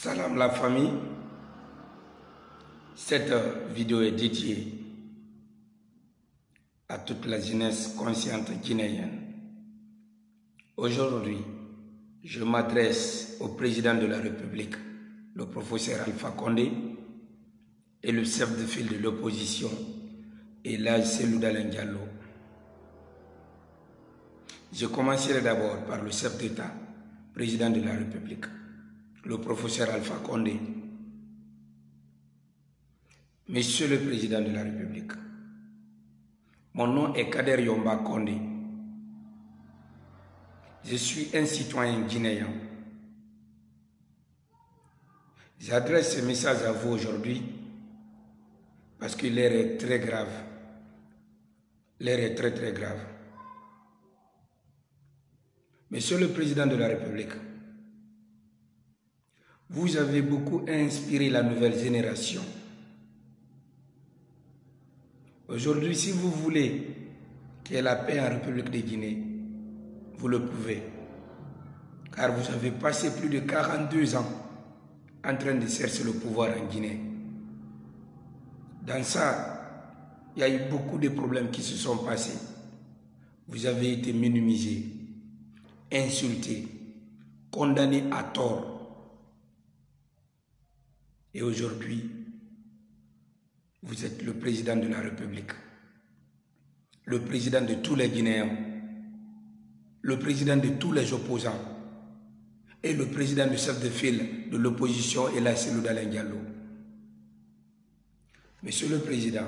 Salam la famille, cette vidéo est dédiée à toute la jeunesse consciente guinéenne. Aujourd'hui, je m'adresse au président de la République, le professeur Alpha Condé, et le chef de file de l'opposition, Elhadji Cellou Dalein Diallo. Je commencerai d'abord par le chef d'État, président de la République, le professeur Alpha Condé. Monsieur le Président de la République, mon nom est Kader Yomba Condé. Je suis un citoyen guinéen. J'adresse ce message à vous aujourd'hui parce que l'heure est très grave. L'heure est très très grave. Monsieur le Président de la République, vous avez beaucoup inspiré la nouvelle génération. Aujourd'hui, si vous voulez qu'il y ait la paix en République de Guinée, vous le pouvez. Car vous avez passé plus de 42 ans en train de chercher le pouvoir en Guinée. Dans ça, il y a eu beaucoup de problèmes qui se sont passés. Vous avez été minimisé, insulté, condamné à tort. Et aujourd'hui, vous êtes le président de la République, le président de tous les Guinéens, le président de tous les opposants et le président du chef de file de l'opposition, Elhadji Cellou Dalein Diallo. Monsieur le Président,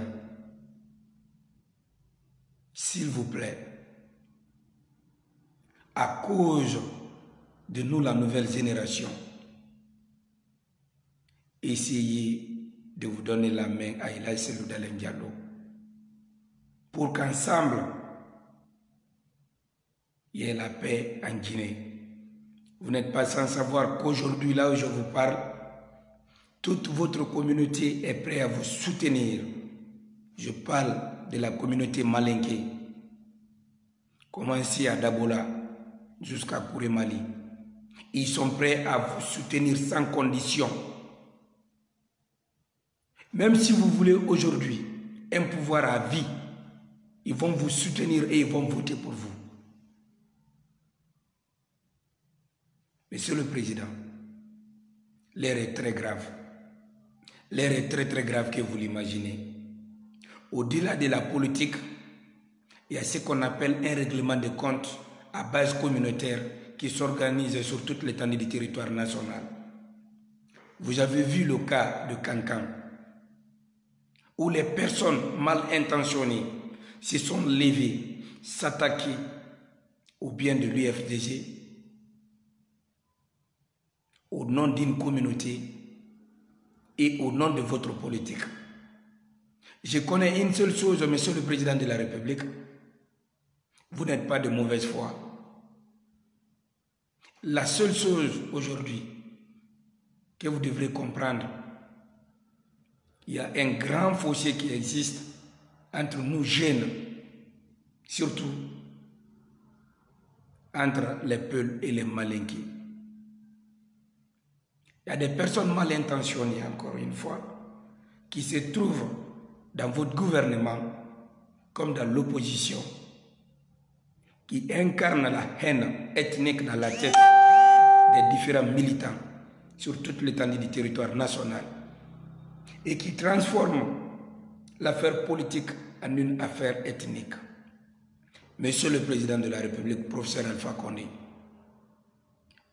s'il vous plaît, à cause de nous, la nouvelle génération, essayez de vous donner la main à Elhadji Cellou Dalein Diallo pour qu'ensemble, il y ait la paix en Guinée. Vous n'êtes pas sans savoir qu'aujourd'hui, là où je vous parle, toute votre communauté est prête à vous soutenir. Je parle de la communauté malinké, commencé à Dabola jusqu'à Kouré-Mali. Ils sont prêts à vous soutenir sans condition. Même si vous voulez aujourd'hui un pouvoir à vie, ils vont vous soutenir et ils vont voter pour vous. Monsieur le Président, l'heure est très grave. L'heure est très très grave que vous l'imaginez. Au-delà de la politique, il y a ce qu'on appelle un règlement de compte à base communautaire qui s'organise sur toute l'étendue du territoire national. Vous avez vu le cas de Cancan, où les personnes mal intentionnées se sont levées, s'attaquer au bien de l'UFDG au nom d'une communauté et au nom de votre politique. Je connais une seule chose, Monsieur le Président de la République, vous n'êtes pas de mauvaise foi. La seule chose aujourd'hui que vous devrez comprendre, il y a un grand fossé qui existe entre nous jeunes, surtout entre les Peuls et les Malinqués. Il y a des personnes mal intentionnées, encore une fois, qui se trouvent dans votre gouvernement comme dans l'opposition, qui incarnent la haine ethnique dans la tête des différents militants sur toute l'étendue du territoire national et qui transforment l'affaire politique en une affaire ethnique. Monsieur le Président de la République, professeur Alpha Condé,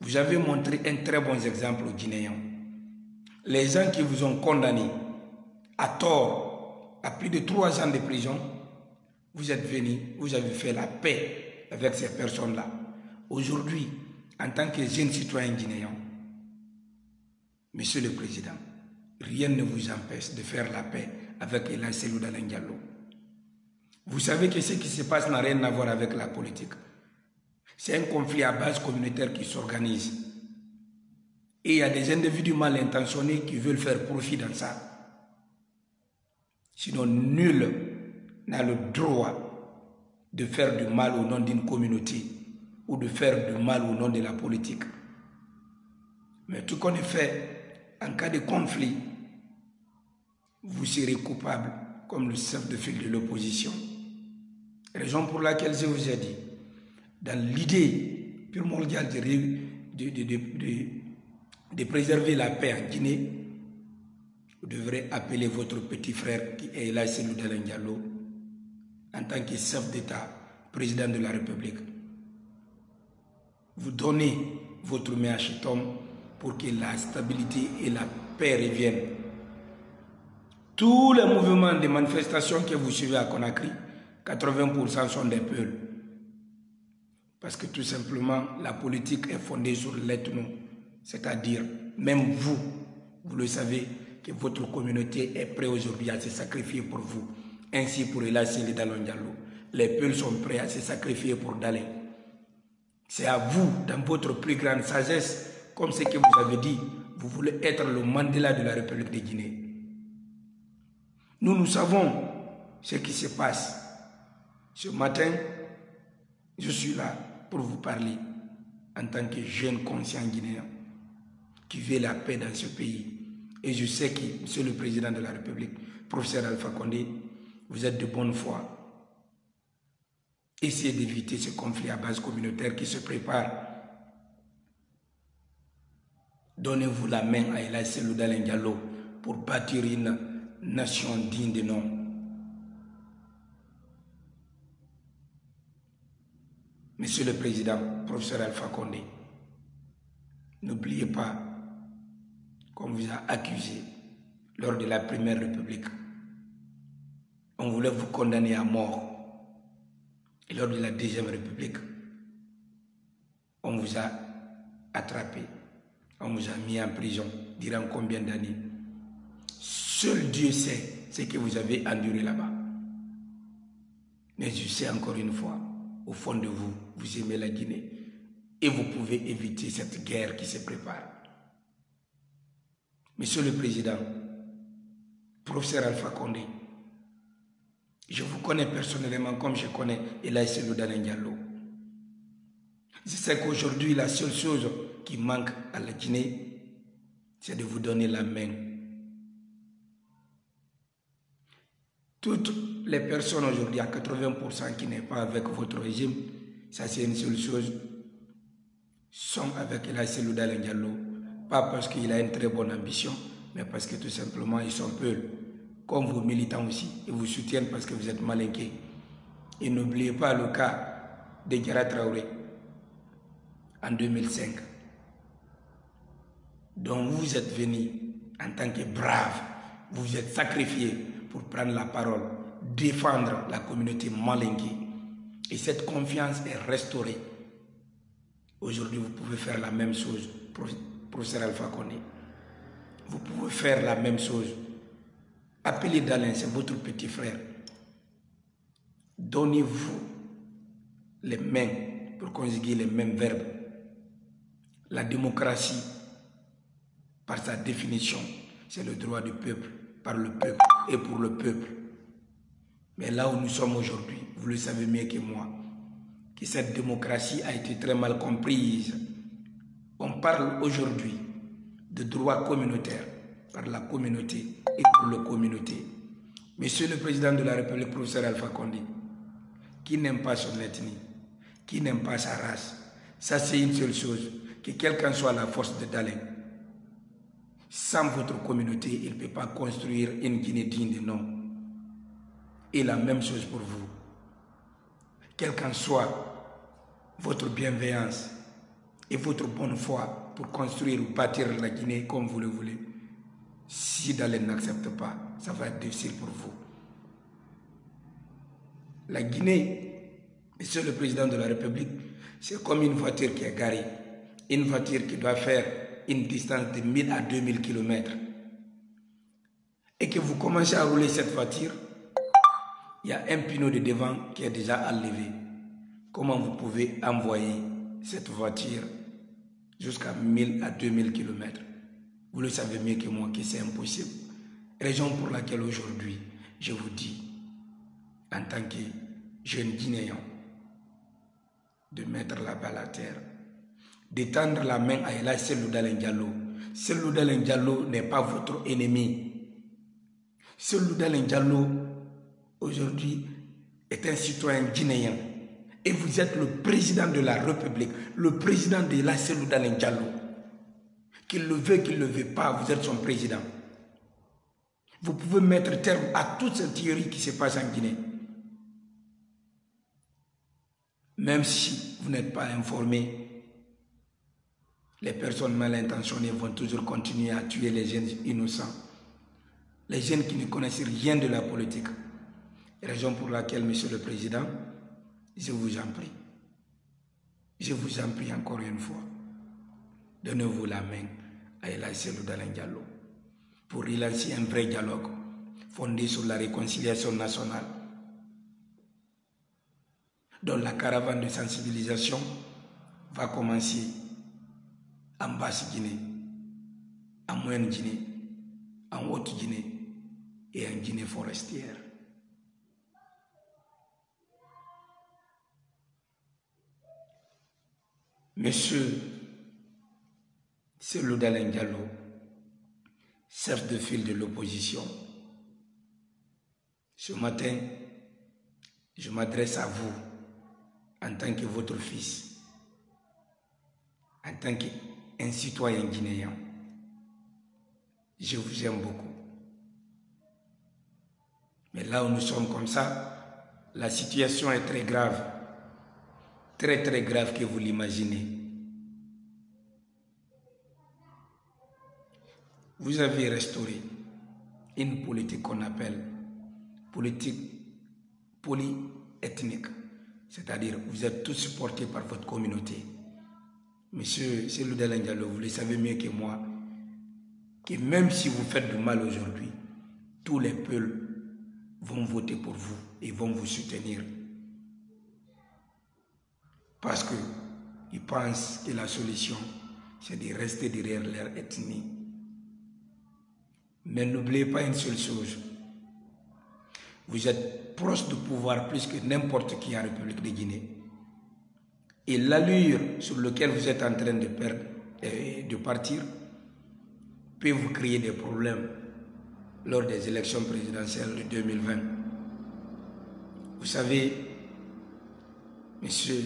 vous avez montré un très bon exemple aux Guinéens. Les gens qui vous ont condamné à tort à plus de 3 ans de prison, vous êtes venus, vous avez fait la paix avec ces personnes-là. Aujourd'hui, en tant que jeune citoyen guinéen, Monsieur le Président, rien ne vous empêche de faire la paix avec Elhadji Cellou Dalein Diallo. Vous savez que ce qui se passe n'a rien à voir avec la politique. C'est un conflit à base communautaire qui s'organise. Et il y a des individus mal intentionnés qui veulent faire profit dans ça. Sinon, nul n'a le droit de faire du mal au nom d'une communauté ou de faire du mal au nom de la politique. Mais tout qu'on fait en cas de conflit, vous serez coupable comme le chef de file de l'opposition. Raison pour laquelle je vous ai dit, dans l'idée primordiale de préserver la paix en Guinée, vous devrez appeler votre petit frère qui est là, Cellou Dalein Diallo, en tant que chef d'État, président de la République. Vous donnez votre main à cet homme pour que la stabilité et la paix reviennent. Tous les mouvements de manifestation que vous suivez à Conakry, 80% sont des peuples. Parce que tout simplement, la politique est fondée sur l'ethno. C'est-à-dire, même vous, vous le savez, que votre communauté est prête aujourd'hui à se sacrifier pour vous. Ainsi pour Cellou Dalein Diallo. Les peuples sont prêts à se sacrifier pour Dalein. C'est à vous, dans votre plus grande sagesse, comme ce que vous avez dit, vous voulez être le Mandela de la République de Guinée. Nous savons ce qui se passe. Ce matin, je suis là pour vous parler en tant que jeune conscient guinéen qui veut la paix dans ce pays. Et je sais que, Monsieur le Président de la République, professeur Alpha Condé, vous êtes de bonne foi. Essayez d'éviter ce conflit à base communautaire qui se prépare. Donnez-vous la main à Cellou Dalein Diallo pour bâtir une nation digne de nom. Monsieur le Président, professeur Alpha Condé, n'oubliez pas qu'on vous a accusé lors de la Première République. On voulait vous condamner à mort. Et lors de la Deuxième République, on vous a attrapé, on vous a mis en prison durant combien d'années? Seul Dieu sait ce que vous avez enduré là-bas. Mais je sais encore une fois, au fond de vous, vous aimez la Guinée et vous pouvez éviter cette guerre qui se prépare. Monsieur le Président, professeur Alpha Condé, je vous connais personnellement comme je connais Cellou Dalein Diallo. Je sais qu'aujourd'hui, la seule chose qui manque à la Guinée, c'est de vous donner la main. Toutes les personnes aujourd'hui, à 80% qui n'est pas avec votre régime, ça c'est une seule chose, sont avec Cellou Dalein Diallo. Pas parce qu'il a une très bonne ambition, mais parce que tout simplement, ils sont peu. Comme vos militants aussi, ils vous soutiennent parce que vous êtes malinqués. Et n'oubliez pas le cas de Diarra Traoré en 2005, dont vous êtes venus en tant que braves, vous vous êtes sacrifiés pour prendre la parole, défendre la communauté malinquée. Et cette confiance est restaurée. Aujourd'hui, vous pouvez faire la même chose, professeur Alpha Condé. Vous pouvez faire la même chose. Appelez Dalein, c'est votre petit frère. Donnez-vous les mains pour conjuguer les mêmes verbes. La démocratie, par sa définition, c'est le droit du peuple, par le peuple et pour le peuple. Mais là où nous sommes aujourd'hui, vous le savez mieux que moi, que cette démocratie a été très mal comprise. On parle aujourd'hui de droits communautaires par la communauté et pour la communauté. Monsieur le Président de la République, professeur Alpha Condé, qui n'aime pas son ethnie, qui n'aime pas sa race, ça c'est une seule chose, que quelle qu'en soit la force de Dalein, sans votre communauté, il ne peut pas construire une Guinée digne de nom. Et la même chose pour vous. Quelle qu'en soit votre bienveillance et votre bonne foi pour construire ou bâtir la Guinée comme vous le voulez, si Dalein n'accepte pas, ça va être difficile pour vous. La Guinée, Monsieur le Président de la République, c'est comme une voiture qui est garée. Une voiture qui doit faire une distance de 1000 à 2000 km. Et que vous commencez à rouler cette voiture, il y a un pneu de devant qui est déjà enlevé. Comment vous pouvez envoyer cette voiture jusqu'à 1000 à 2000 km? Vous le savez mieux que moi que c'est impossible. Raison pour laquelle aujourd'hui, je vous dis, en tant que jeune Guinéen, de mettre la balle à terre, d'étendre la main à Cellou Dalein Diallo Cellou Dalein Diallo n'est pas votre ennemi. Cellou Dalein Diallo, aujourd'hui, est un citoyen guinéen. Et vous êtes le président de la République, le président de la Cellou Dalein Diallo. Qu'il le veuille, qu'il ne le veuille pas, vous êtes son président. Vous pouvez mettre terme à toute cette théorie qui se passe en Guinée. Même si vous n'êtes pas informé, les personnes mal intentionnées vont toujours continuer à tuer les jeunes innocents. Les jeunes qui ne connaissent rien de la politique. Raison pour laquelle, Monsieur le Président, je vous en prie encore une fois, donnez-vous la main à El Hadji Cellou Dalein Diallo pour relancer un vrai dialogue fondé sur la réconciliation nationale, dont la caravane de sensibilisation va commencer en Basse-Guinée, en Moyenne-Guinée, en Haute-Guinée et en Guinée forestière. Monsieur Cellou Dalein Diallo, chef de file de l'opposition, ce matin, je m'adresse à vous en tant que votre fils, en tant qu'un citoyen guinéen. Je vous aime beaucoup. Mais là où nous sommes comme ça, la situation est très grave. Très très grave que vous l'imaginez. Vous avez restauré une politique qu'on appelle politique polyethnique. C'est-à-dire vous êtes tous supportés par votre communauté. Monsieur Cellou Dalein Diallo, vous le savez mieux que moi, que même si vous faites du mal aujourd'hui, tous les peuples vont voter pour vous et vont vous soutenir. Parce qu'ils pensent que la solution, c'est de rester derrière leur ethnie. Mais n'oubliez pas une seule chose. Vous êtes proche du pouvoir plus que n'importe qui en République de Guinée. Et l'allure sur laquelle vous êtes en train de partir peut vous créer des problèmes lors des élections présidentielles de 2020. Vous savez, monsieur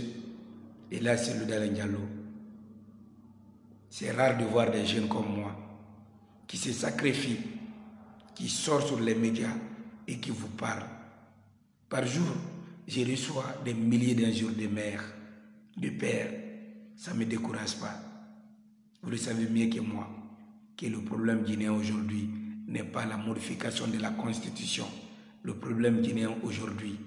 El Hadji Cellou Dalein Diallo, c'est rare de voir des jeunes comme moi qui se sacrifient, qui sortent sur les médias et qui vous parlent. Par jour, je reçois des milliers d'injures de mères, de pères. Ça ne me décourage pas. Vous le savez mieux que moi, que le problème guinéen aujourd'hui n'est pas la modification de la Constitution. Le problème guinéen aujourd'hui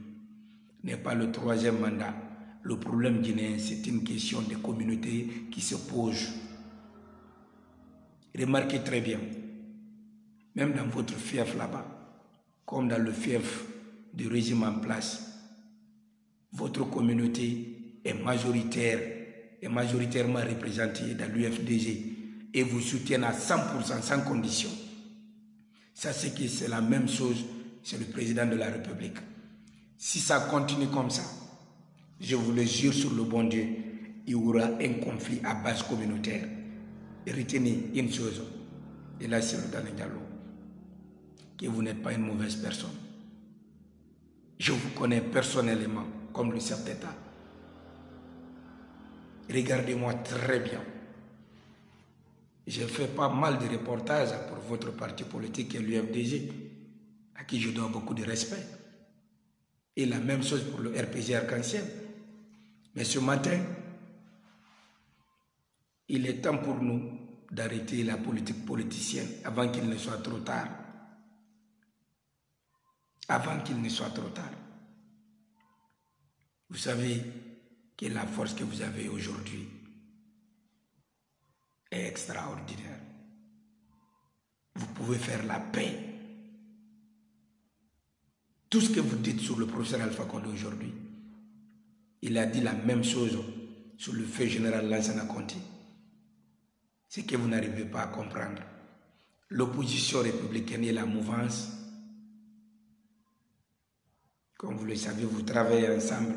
n'est pas le 3e mandat. Le problème guinéen, c'est une question de communauté qui se pose. Remarquez très bien, même dans votre fief là-bas, comme dans le fief du régime en place, votre communauté est majoritairement représentée dans l'UFDG et vous soutiennent à 100% sans condition. Ça, c'est que c'est la même chose, c'est le président de la République. Si ça continue comme ça, je vous le jure sur le bon Dieu, il y aura un conflit à base communautaire. Et retenez une chose, El Hadji Cellou Dalein Diallo, que vous n'êtes pas une mauvaise personne. Je vous connais personnellement comme le chef d'État. Regardez-moi très bien. J'ai fait pas mal de reportages pour votre parti politique et l'UFDG, à qui je dois beaucoup de respect. Et la même chose pour le RPG Arc-en-Ciel. Mais ce matin, il est temps pour nous d'arrêter la politique politicienne avant qu'il ne soit trop tard. Avant qu'il ne soit trop tard. Vous savez que la force que vous avez aujourd'hui est extraordinaire. Vous pouvez faire la paix. Tout ce que vous dites sur le professeur Alpha Condé aujourd'hui, il a dit la même chose sur le feu général Lansana Conté. C'est que vous n'arrivez pas à comprendre. L'opposition républicaine et la mouvance, comme vous le savez, vous travaillez ensemble.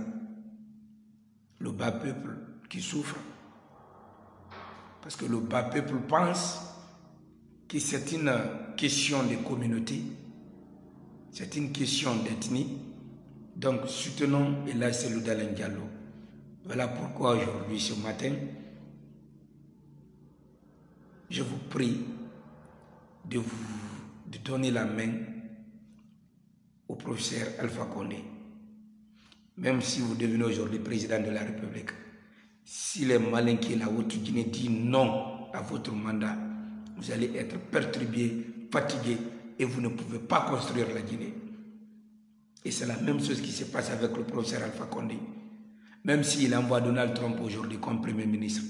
Le bas peuple qui souffre. Parce que le bas peuple pense que c'est une question de communauté, c'est une question d'ethnie. Donc soutenons Ella Selou Dalein Diallo. Voilà pourquoi aujourd'hui, ce matin, je vous prie de donner la main au professeur Alpha Condé. Même si vous devenez aujourd'hui président de la République, si les Malinqués, la Haute-Guinée dit non à votre mandat, vous allez être perturbé, fatigué et vous ne pouvez pas construire la Guinée. Et c'est la même chose qui se passe avec le professeur Alpha Condé. Même s'il envoie Donald Trump aujourd'hui comme Premier ministre,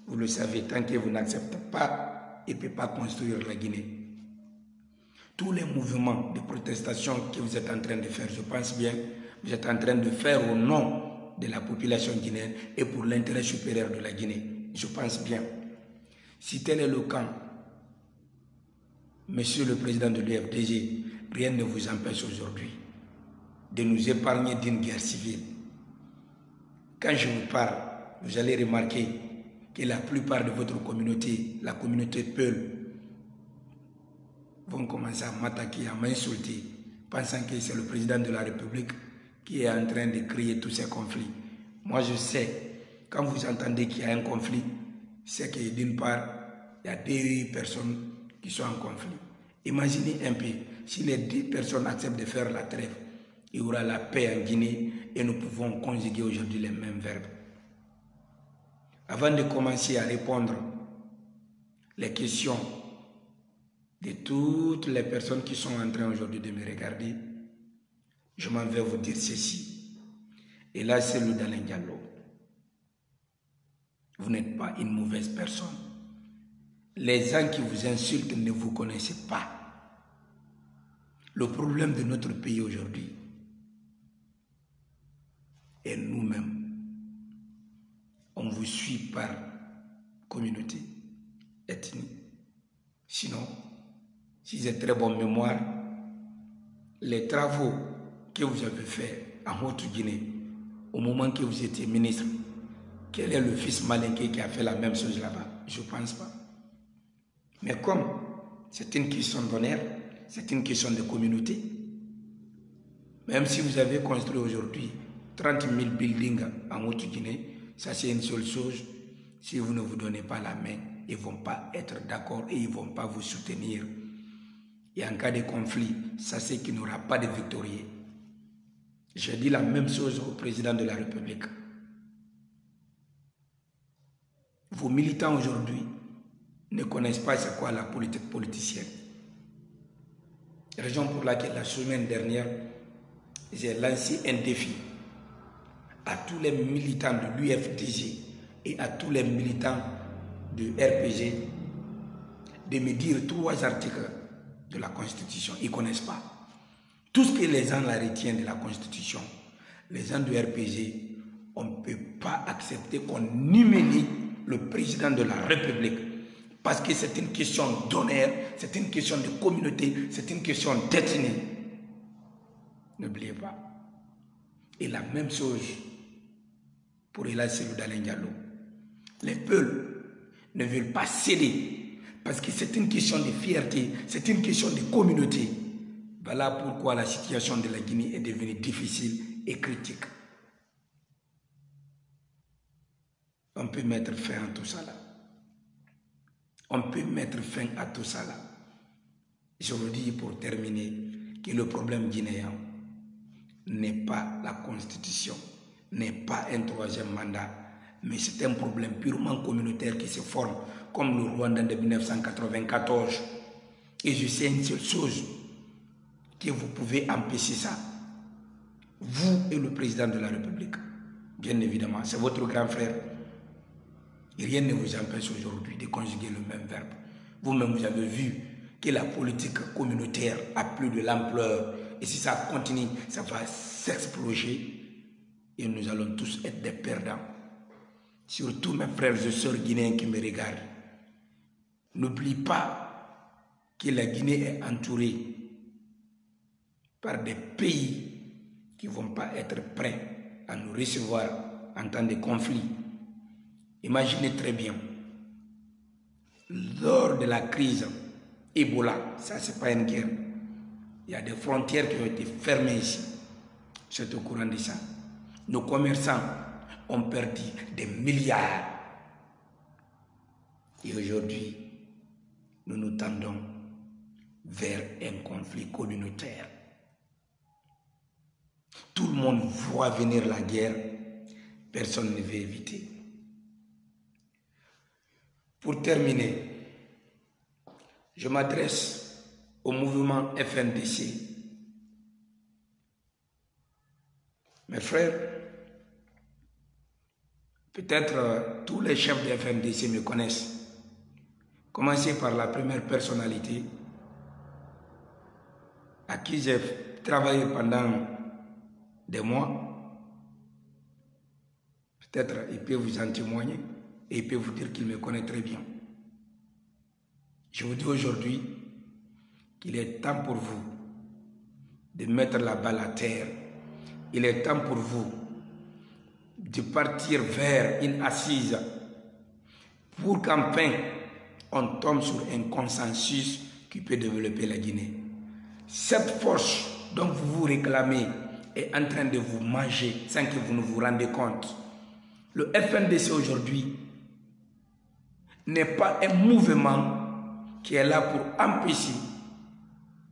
vous le savez, tant que vous n'acceptez pas, il ne peut pas construire la Guinée. Tous les mouvements de protestation que vous êtes en train de faire, je pense bien, vous êtes en train de faire au nom de la population guinéenne et pour l'intérêt supérieur de la Guinée. Je pense bien. Si tel est le cas, Monsieur le Président de l'UFDG, rien ne vous empêche aujourd'hui de nous épargner d'une guerre civile. Quand je vous parle, vous allez remarquer que la plupart de votre communauté, la communauté Peul, vont commencer à m'attaquer, à m'insulter, pensant que c'est le président de la République qui est en train de créer tous ces conflits. Moi, je sais, quand vous entendez qu'il y a un conflit, c'est que d'une part, il y a 2 personnes qui sont en conflit. Imaginez un peu, si les 2 personnes acceptent de faire la trêve, il y aura la paix en Guinée et nous pouvons conjuguer aujourd'hui les mêmes verbes. Avant de commencer à répondre les questions de toutes les personnes qui sont en train aujourd'hui de me regarder, je m'en vais vous dire ceci. Ella Selou Dalein Diallo, vous n'êtes pas une mauvaise personne. Les gens qui vous insultent ne vous connaissent pas. Le problème de notre pays aujourd'hui est nous-mêmes. On vous suit par communauté, ethnie. Sinon, si j'ai très bonne mémoire, les travaux que vous avez faits en Haute-Guinée, au moment que vous étiez ministre, quel est le fils malinqué qui a fait la même chose là-bas? Je ne pense pas. Mais comme c'est une question d'honneur, c'est une question de communauté, même si vous avez construit aujourd'hui 30 000 buildings en Haute-Guinée, ça c'est une seule chose, si vous ne vous donnez pas la main, ils ne vont pas être d'accord et ils ne vont pas vous soutenir. Et en cas de conflit, ça c'est qu'il n'y aura pas de victorieux. Je dis la même chose au président de la République. Vos militants aujourd'hui ne connaissent pas c'est quoi la politique politicienne. Raison pour laquelle la semaine dernière, j'ai lancé un défi à tous les militants de l'UFDG et à tous les militants de RPG de me dire 3 articles de la Constitution. Ils ne connaissent pas. Tout ce que les gens la retiennent de la Constitution, les gens du RPG, on ne peut pas accepter qu'on humilie le président de la République parce que c'est une question d'honneur, c'est une question de communauté, c'est une question d'ethnie. N'oubliez pas. Et la même chose pour Ella Selou Dalein Diallo. Les peuples ne veulent pas céder parce que c'est une question de fierté, c'est une question de communauté. Voilà pourquoi la situation de la Guinée est devenue difficile et critique. On peut mettre fin à tout ça là. On peut mettre fin à tout ça là. Je vous dis pour terminer que le problème guinéen n'est pas la constitution, n'est pas un 3e mandat, mais c'est un problème purement communautaire qui se forme comme le Rwanda de 1994. Et je sais une seule chose, que vous pouvez empêcher ça. Vous et le président de la République, bien évidemment, c'est votre grand frère. Et rien ne vous empêche aujourd'hui de conjuguer le même verbe. Vous-même, vous avez vu que la politique communautaire a plus de l'ampleur. Et si ça continue, ça va s'exploser. Et nous allons tous être des perdants. Surtout mes frères et sœurs guinéens qui me regardent. N'oublie pas que la Guinée est entourée par des pays qui ne vont pas être prêts à nous recevoir en temps de conflit. Imaginez très bien, lors de la crise Ebola, ça c'est pas une guerre. Il y a des frontières qui ont été fermées ici. C'est au courant de ça. Nos commerçants ont perdu des milliards. Et aujourd'hui, nous nous tendons vers un conflit communautaire. Tout le monde voit venir la guerre, personne ne veut éviter. Pour terminer, je m'adresse au mouvement FNDC. Mes frères, peut-être tous les chefs de FNDC me connaissent. Commencez par la première personnalité à qui j'ai travaillé pendant des mois. Peut-être il peut vous en témoigner et il peut vous dire qu'il me connaît très bien. Je vous dis aujourd'hui qu'il est temps pour vous de mettre la balle à terre. Il est temps pour vous de partir vers une assise pour qu'enfin on tombe sur un consensus qui peut développer la Guinée. Cette force dont vous vous réclamez est en train de vous manger sans que vous ne vous rendez compte. Le FNDC aujourd'hui n'est pas un mouvement qui est là pour empêcher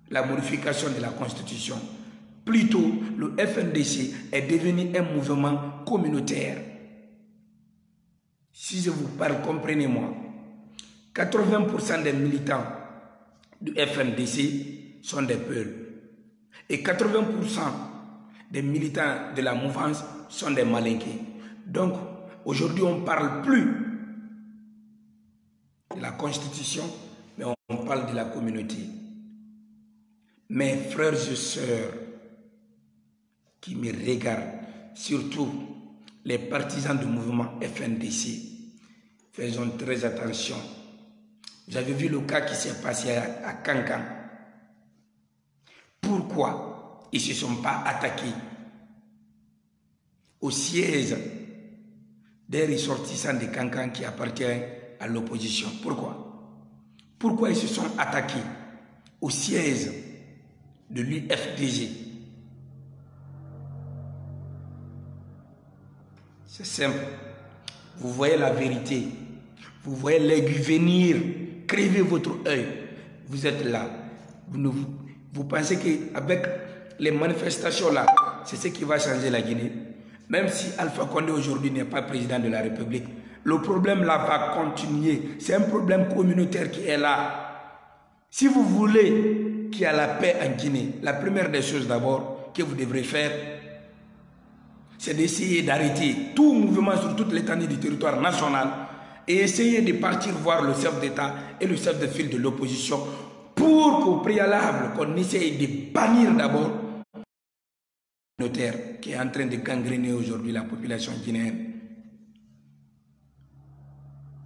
la modification de la Constitution. Plutôt, le FNDC est devenu un mouvement communautaire. Si je vous parle, comprenez-moi, 80% des militants du FNDC sont des Peuls. Et 80% des militants de la mouvance sont des Malinqués. Donc, aujourd'hui, on ne parle plus de la Constitution, mais on parle de la communauté. Mes frères et sœurs qui me regardent, surtout les partisans du mouvement FNDC, faisons très attention. Vous avez vu le cas qui s'est passé à Kankan. Pourquoi ils ne se sont pas attaqués au siège des ressortissants de Kankan qui appartiennent à l'opposition? Pourquoi ils se sont attaqués au siège de l'UFDG? C'est simple. Vous voyez la vérité. Vous voyez l'aiguille venir. Crevez votre œil. Vous êtes là. Vous pensez qu'avec les manifestations là, c'est ce qui va changer la Guinée? Même si Alpha Condé aujourd'hui n'est pas président de la République, le problème là va continuer. C'est un problème communautaire qui est là. Si vous voulez qu'il y ait la paix en Guinée, la première des choses d'abord que vous devrez faire, c'est d'essayer d'arrêter tout mouvement sur toute l'étendue du territoire national et essayer de partir voir le chef d'État et le chef de file de l'opposition pour qu'au préalable, qu'on essaye de bannir d'abord le communautaire qui est en train de gangréner aujourd'hui la population guinéenne.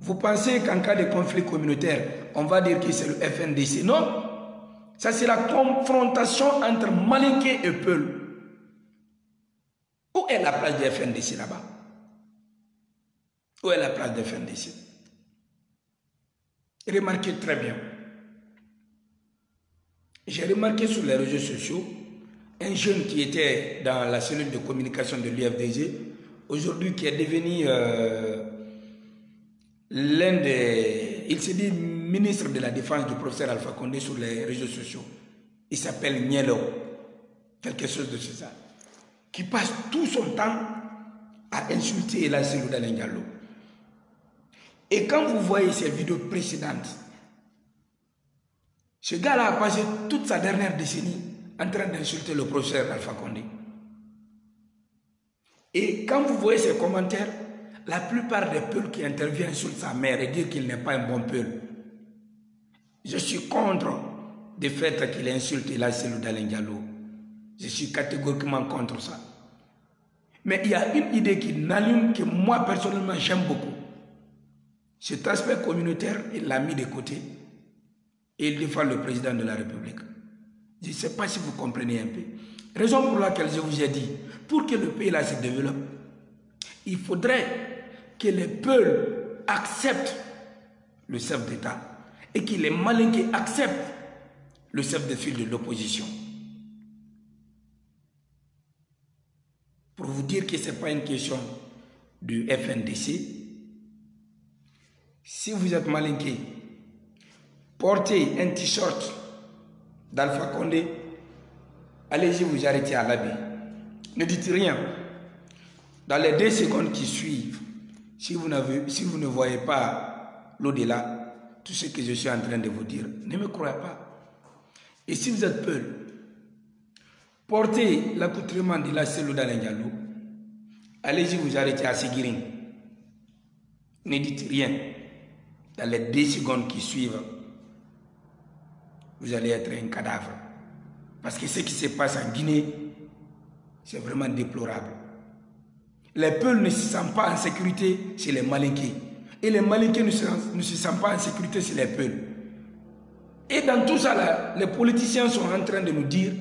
Vous pensez qu'en cas de conflit communautaire, on va dire que c'est le FNDC? Non, ça c'est la confrontation entre Malinké et Peul. Où est la place du FNDC là-bas? Où est la place du FNDC? Remarquez très bien. J'ai remarqué sur les réseaux sociaux un jeune qui était dans la cellule de communication de l'UFDG, aujourd'hui qui est devenu l'un des... Il s'est dit ministre de la Défense du professeur Alpha Condé sur les réseaux sociaux. Il s'appelle Nielo, quelque chose de ça, qui passe tout son temps à insulter la Selouda Diallo. Et quand vous voyez ces vidéos précédentes, ce gars-là a passé toute sa dernière décennie en train d'insulter le professeur Alpha Condé. Et quand vous voyez ces commentaires, la plupart des Peuls qui interviennent sur sa mère et disent qu'il n'est pas un bon Peul. Je suis contre le fait qu'il insulte la Selouda Diallo. Je suis catégoriquement contre ça. Mais il y a une idée qui n'allume que moi personnellement j'aime beaucoup. Cet aspect communautaire, il l'a mis de côté et il défend le président de la République. Je ne sais pas si vous comprenez un peu. Raison pour laquelle je vous ai dit, pour que le pays là se développe, il faudrait que les peuples acceptent le chef d'État et que les Malinqués acceptent le chef de file de l'opposition. Pour vous dire que ce n'est pas une question du FNDC. Si vous êtes malinqué, portez un t-shirt d'Alpha Condé, allez-y vous arrêtez à l'habit. Ne dites rien. Dans les 2 secondes qui suivent, si vous ne voyez pas l'au-delà, tout ce que je suis en train de vous dire, ne me croyez pas. Et si vous êtes Peul, portez l'accoutrement de la cellule dans l'Indialo, allez-y vous arrêtez à Seguiring. Ne dites rien. Dans les 2 secondes qui suivent, vous allez être un cadavre. Parce que ce qui se passe en Guinée, c'est vraiment déplorable. Les peuples ne se sentent pas en sécurité chez les Malinqués. Et les Malinqués ne se sentent pas en sécurité chez les peuples. Et dans tout ça, là, les politiciens sont en train de nous dire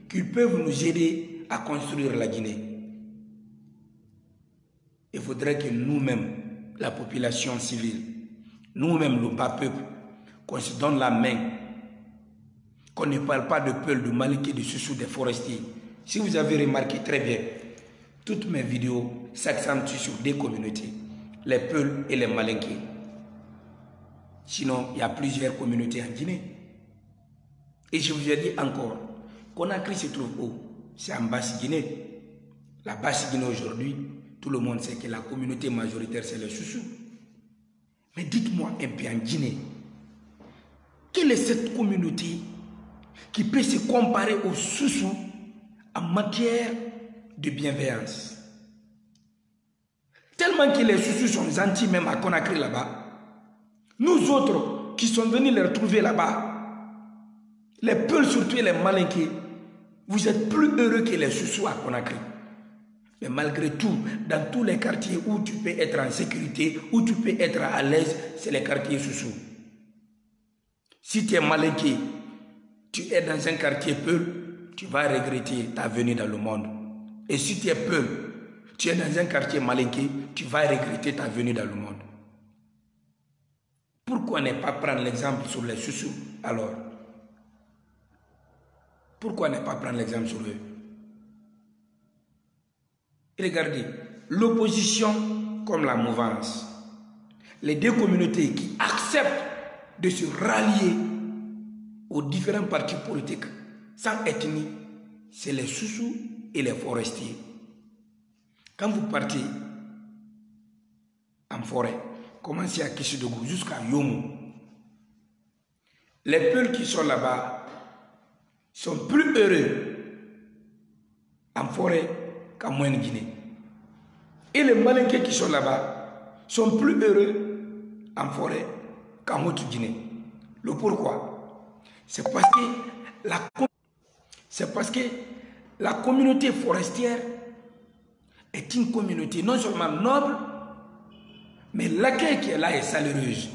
qu'ils peuvent nous aider à construire la Guinée. Il faudrait que nous-mêmes, la population civile, nous-mêmes, le bas peuple, qu'on se donne la main, qu'on ne parle pas de Peul, de Malinqué, de Soussou, des forestiers. Si vous avez remarqué très bien, toutes mes vidéos s'accentuent sur 2 communautés, les Peuls et les Malinqués. Sinon, il y a plusieurs communautés en Guinée. Et je vous ai dit encore, Conakry se trouve où? C'est en Basse-Guinée. La Basse-Guinée aujourd'hui, tout le monde sait que la communauté majoritaire, c'est les Soussous. Mais dites-moi un peu en Guinée, quelle est cette communauté qui peut se comparer aux Soussous en matière de bienveillance? Tellement que les Soussous sont gentils même à Conakry là-bas. Nous autres qui sommes venus les retrouver là-bas, les Peuls surtout et les Malinqués, vous êtes plus heureux que les Soussous à Conakry. Mais malgré tout, dans tous les quartiers où tu peux être en sécurité, où tu peux être à l'aise, c'est les quartiers Soussous. Si tu es Malinqué, tu es dans un quartier Peul, tu vas regretter ta venue dans le monde. Et si tu es Peul, tu es dans un quartier Malinqué, tu vas regretter ta venue dans le monde. Pourquoi ne pas prendre l'exemple sur les Soussous alors? Pourquoi ne pas prendre l'exemple sur eux? Regardez, l'opposition comme la mouvance, les 2 communautés qui acceptent de se rallier aux différents partis politiques sans ethnie, c'est les Soussous et les forestiers. Quand vous partez en forêt, commencez à Kishidougou jusqu'à Yomo, les Peuls qui sont là-bas sont plus heureux en forêt qu'en moyenne Guinée. Et les Malinqués qui sont là-bas sont plus heureux en forêt qu'en haute Guinée. Le pourquoi? C'est parce que la communauté forestière est une communauté non seulement noble, mais l'accueil qui est là est chaleureuse.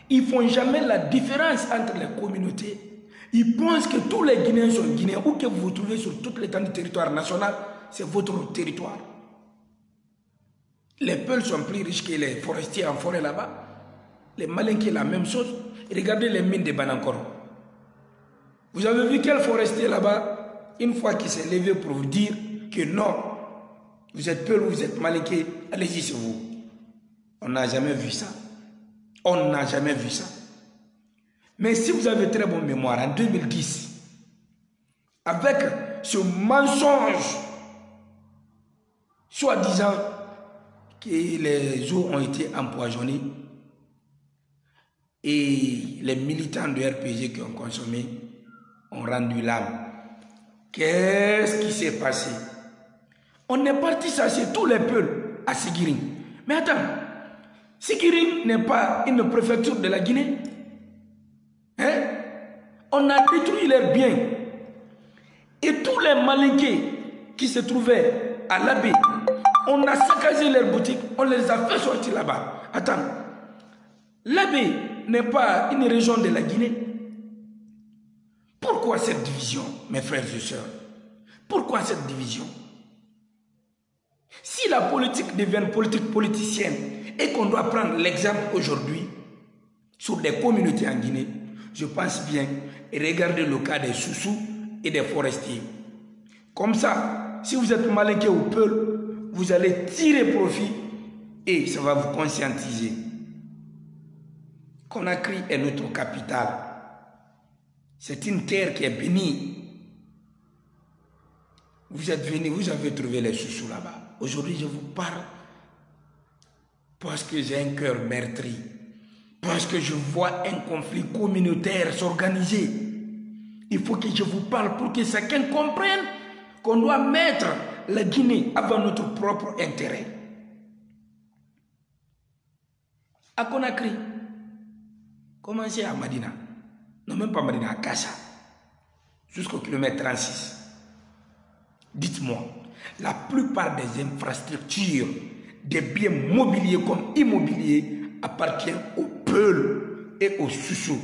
Ils ne font jamais la différence entre les communautés. Ils pensent que tous les Guinéens sont Guinéens, ou que vous vous trouvez sur toute l'étendue du territoire national, c'est votre territoire. Les Peuls sont plus riches que les forestiers en forêt là-bas. Les Malinqués, la même chose. Regardez les mines de Banankoro. Vous avez vu quel forestier là-bas, une fois qu'il s'est levé pour vous dire que non, vous êtes Peul ou vous êtes Malinqué, allez-y c'est vous. On n'a jamais vu ça. On n'a jamais vu ça. Mais si vous avez très bonne mémoire, en 2010, avec ce mensonge, soi-disant que les eaux ont été empoisonnées et les militants de RPG qui ont consommé ont rendu l'âme. Qu'est-ce qui s'est passé? On est parti chercher tous les Peuls à Seguiring. Mais attends, Seguiring n'est pas une préfecture de la Guinée. Hein? On a détruit leurs biens. Et tous les Malinqués qui se trouvaient à l'abbé, on a saccagé leurs boutiques, on les a fait sortir là-bas. Attends, l'abbé n'est pas une région de la Guinée. Pourquoi cette division, mes frères et sœurs? Pourquoi cette division? Si la politique devient une politique politicienne et qu'on doit prendre l'exemple aujourd'hui sur des communautés en Guinée, je pense bien, regardez le cas des Soussous et des forestiers. Comme ça, si vous êtes malinqué au Peul, vous allez tirer profit et ça va vous conscientiser. Conakry est notre capitale. C'est une terre qui est bénie. Vous êtes venus, vous avez trouvé les Soussous là-bas. Aujourd'hui, je vous parle parce que j'ai un cœur meurtri. Parce que je vois un conflit communautaire s'organiser. Il faut que je vous parle pour que chacun comprenne qu'on doit mettre la Guinée avant notre propre intérêt. À Conakry, commencez à Madina. Non, même pas Madina, à Kassa. Jusqu'au kilomètre 36. Dites-moi, la plupart des infrastructures, des biens mobiliers comme immobiliers appartiennent au Peul et aux Soussous.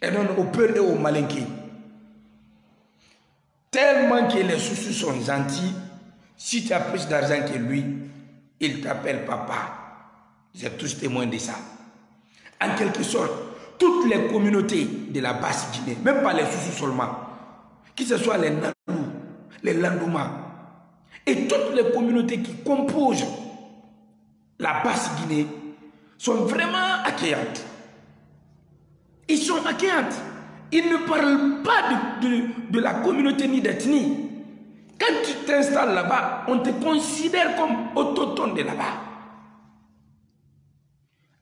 Et non au Peul et aux Malinqués. Tellement que les Soussous sont gentils, si tu as plus d'argent que lui, il t'appelle papa. J'ai tous témoin de ça. En quelque sorte, toutes les communautés de la basse Guinée, même pas les Soussous seulement, que ce soit les Nalou, les Landouma, et toutes les communautés qui composent la basse Guinée sont vraiment accueillantes. Ils sont accueillantes. Ils ne parlent pas de la communauté ni d'ethnie. Quand tu t'installes là-bas, on te considère comme autochtone de là-bas.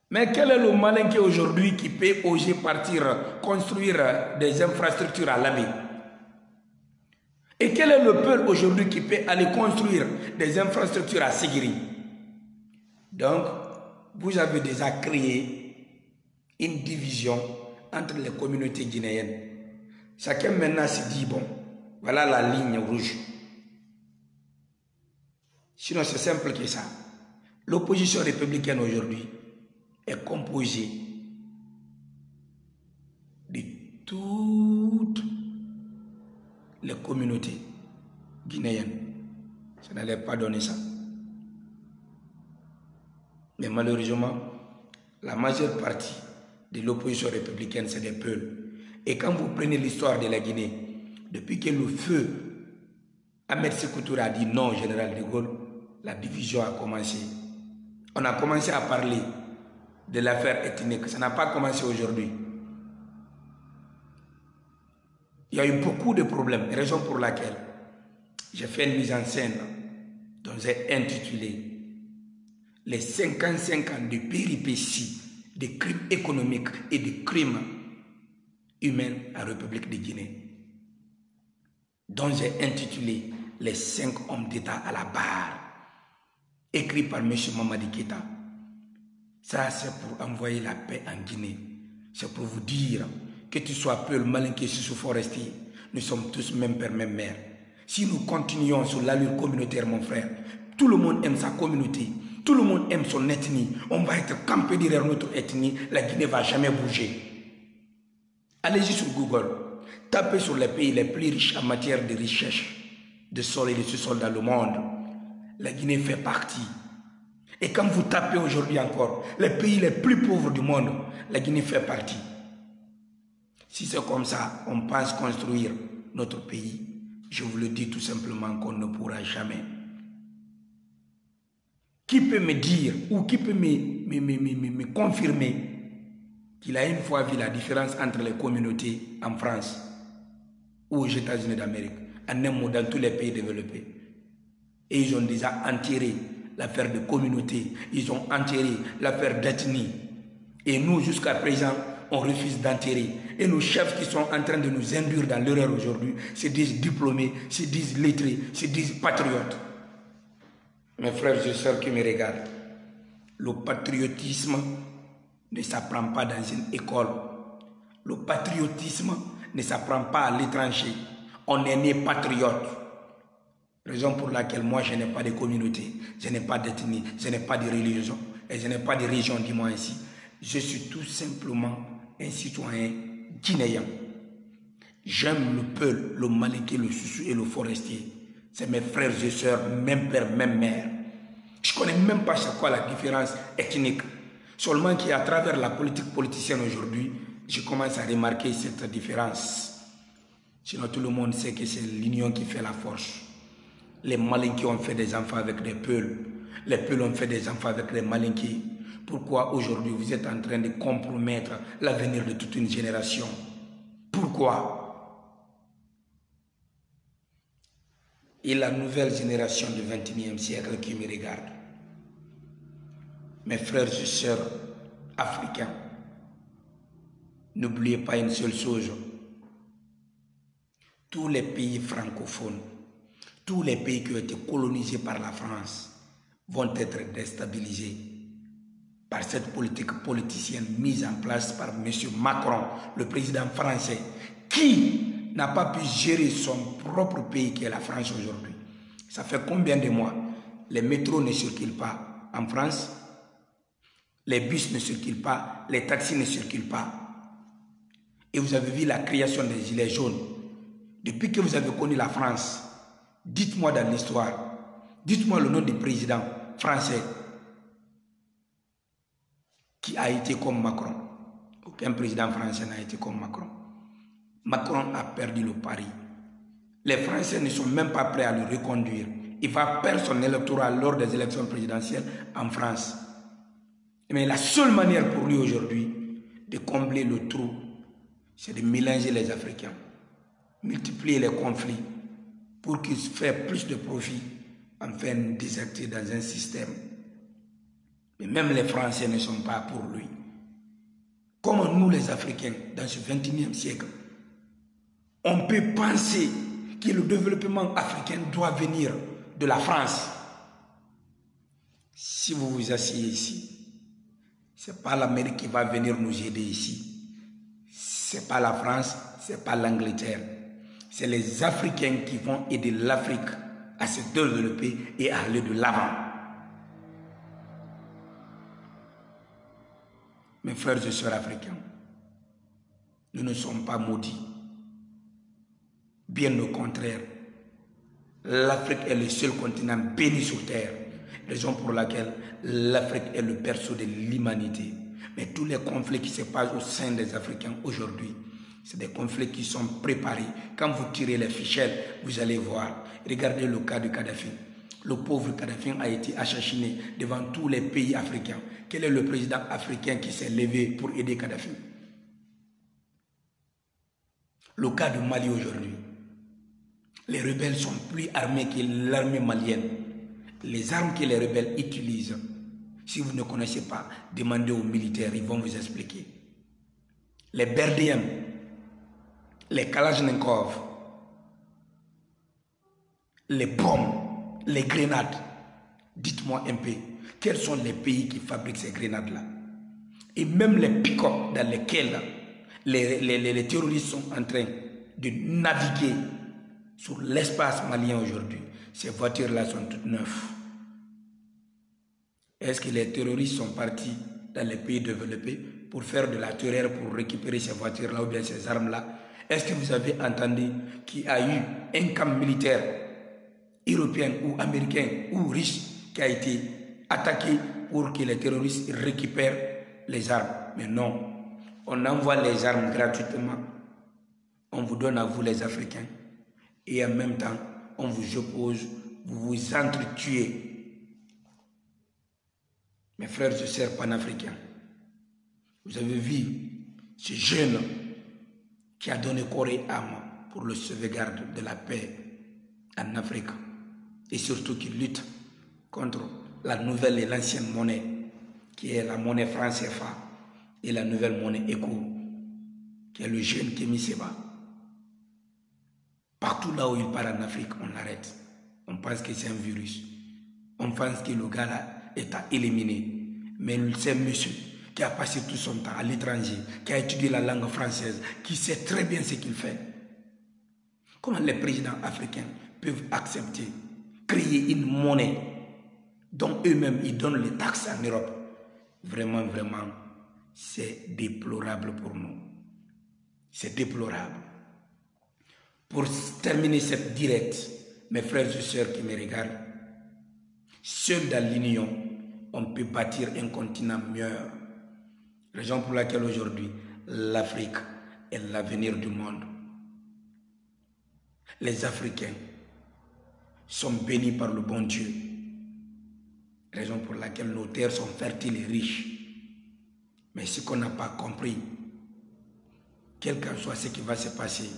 Mais quel est le malinqué aujourd'hui qui peut oser partir construire des infrastructures à Labé? Et quel est le peuple aujourd'hui qui peut aller construire des infrastructures à Ségiri? Donc, vous avez déjà créé une division entre les communautés guinéennes. Chacun maintenant se dit, bon, voilà la ligne rouge. Sinon, c'est simple que ça. L'opposition républicaine aujourd'hui est composée de toutes les communautés guinéennes. Ça n'allait pas donner ça. Mais malheureusement, la majeure partie de l'opposition républicaine, c'est des Peuls. Et quand vous prenez l'histoire de la Guinée, depuis que le feu Ahmed Sékou Touré a dit non, général de Gaulle, la division a commencé. On a commencé à parler de l'affaire ethnique. Ça n'a pas commencé aujourd'hui. Il y a eu beaucoup de problèmes, raison pour laquelle j'ai fait une mise en scène dont j'ai intitulé les 55 ans de péripéties, de crimes économiques et de crimes humains en République de Guinée, dont j'ai intitulé les 5 hommes d'État à la barre, écrit par M. Mamadi Keïta. Ça, c'est pour envoyer la paix en Guinée. C'est pour vous dire que tu sois Peul, Malinqué, Soussou, Forestier, nous sommes tous même père, même mère. Si nous continuons sur l'allure communautaire, mon frère, tout le monde aime sa communauté, tout le monde aime son ethnie, on va être campé derrière notre ethnie, la Guinée ne va jamais bouger. Allez-y sur Google, tapez sur les pays les plus riches en matière de recherche de sol et de sous-sol dans le monde. La Guinée fait partie. Et quand vous tapez aujourd'hui encore, les pays les plus pauvres du monde, la Guinée fait partie. Si c'est comme ça, on pense construire notre pays, je vous le dis tout simplement qu'on ne pourra jamais. Qui peut me dire ou qui peut me confirmer qu'il a une fois vu la différence entre les communautés en France ou aux États-Unis d'Amérique, en un mot dans tous les pays développés? Et ils ont déjà enterré l'affaire de communauté, ils ont enterré l'affaire d'ethnie. Et nous, jusqu'à présent, on refuse d'enterrer. Et nos chefs qui sont en train de nous induire dans l'erreur aujourd'hui se disent diplômés, se disent lettrés, se disent patriotes. Mes frères et sœurs qui me regardent, le patriotisme ne s'apprend pas dans une école. Le patriotisme ne s'apprend pas à l'étranger. On est né patriote. Raison pour laquelle moi je n'ai pas de communauté, je n'ai pas d'ethnie, je n'ai pas de religion et je n'ai pas de région, dis-moi ainsi. Je suis tout simplement un citoyen guinéen. J'aime le Peul, le Malinqué, le Soussou et le Forestier. C'est mes frères et sœurs, même père, même mère. Je ne connais même pas c'est quoi la différence ethnique. Seulement qu'à travers la politique politicienne aujourd'hui, je commence à remarquer cette différence. Sinon, tout le monde sait que c'est l'union qui fait la force. Les Malinqués ont fait des enfants avec des Peuls. Les Peuls ont fait des enfants avec les Malinqués. Pourquoi aujourd'hui vous êtes en train de compromettre l'avenir de toute une génération? Pourquoi? Et la nouvelle génération du XXIe siècle qui me regarde, mes frères et sœurs africains, n'oubliez pas une seule chose. Tous les pays francophones, tous les pays qui ont été colonisés par la France vont être déstabilisés par cette politique politicienne mise en place par M. Macron, le président français, qui n'a pas pu gérer son propre pays qui est la France aujourd'hui. Ça fait combien de mois? Les métros ne circulent pas en France, les bus ne circulent pas, les taxis ne circulent pas. Et vous avez vu la création des gilets jaunes. Depuis que vous avez connu la France, dites-moi dans l'histoire, dites-moi le nom du président français qui a été comme Macron. Aucun président français n'a été comme Macron. Macron a perdu le pari. Les Français ne sont même pas prêts à le reconduire. Il va perdre son électorat lors des élections présidentielles en France. Mais la seule manière pour lui aujourd'hui de combler le trou, c'est de mélanger les Africains, multiplier les conflits pour qu'ils fassent plus de profit, enfin déserter dans un système. Mais même les Français ne sont pas pour lui. Comment nous les Africains, dans ce XXIe siècle, on peut penser que le développement africain doit venir de la France? Si vous vous asseyez ici, ce n'est pas l'Amérique qui va venir nous aider ici. Ce n'est pas la France, ce n'est pas l'Angleterre. C'est les Africains qui vont aider l'Afrique à se développer et à aller de l'avant. Mes frères et sœurs africains, nous ne sommes pas maudits. Bien au contraire, l'Afrique est le seul continent béni sur terre, raison pour laquelle l'Afrique est le berceau de l'humanité. Mais tous les conflits qui se passent au sein des Africains aujourd'hui, c'est des conflits qui sont préparés. Quand vous tirez les ficelles, vous allez voir. Regardez le cas de Kadhafi. Le pauvre Kadhafi a été assassiné devant tous les pays africains. Quel est le président africain qui s'est levé pour aider Kadhafi? Le cas du Mali aujourd'hui. Les rebelles sont plus armés que l'armée malienne. Les armes que les rebelles utilisent, si vous ne connaissez pas, demandez aux militaires, ils vont vous expliquer. Les BRDM, les Kalachnikov, les bombes, les grenades. Dites-moi un peu, quels sont les pays qui fabriquent ces grenades-là? Et même les pick-up dans lesquels les terroristes sont en train de naviguer sur l'espace malien aujourd'hui. Ces voitures-là sont toutes neuves. Est-ce que les terroristes sont partis dans les pays développés pour faire de la terreur, pour récupérer ces voitures-là ou bien ces armes-là? Est-ce que vous avez entendu qu'il y a eu un camp militaire européen ou américain ou russe qui a été attaqué pour que les terroristes récupèrent les armes? Mais non, on envoie les armes gratuitement. On vous donne à vous les Africains. Et en même temps, on vous oppose, vous vous entretuez. Mes frères et sœurs panafricains, vous avez vu ce jeune qui a donné corps et âme pour le sauvegarde de la paix en Afrique et surtout qui lutte contre la nouvelle et l'ancienne monnaie qui est la monnaie franc CFA et la nouvelle monnaie ECO qui est le jeune Kémy Séba. Partout là où il part en Afrique, on l'arrête. On pense que c'est un virus. On pense que le gars là est à éliminer. Mais c'est un monsieur qui a passé tout son temps à l'étranger, qui a étudié la langue française, qui sait très bien ce qu'il fait. Comment les présidents africains peuvent accepter, créer une monnaie dont eux-mêmes ils donnent les taxes en Europe? Vraiment, vraiment, c'est déplorable pour nous. C'est déplorable. Pour terminer cette directe, mes frères et sœurs qui me regardent, seuls dans l'union, on peut bâtir un continent meilleur. Raison pour laquelle aujourd'hui, l'Afrique est l'avenir du monde. Les Africains sont bénis par le bon Dieu, raison pour laquelle nos terres sont fertiles et riches. Mais ce qu'on n'a pas compris, quel qu'en soit ce qui va se passer,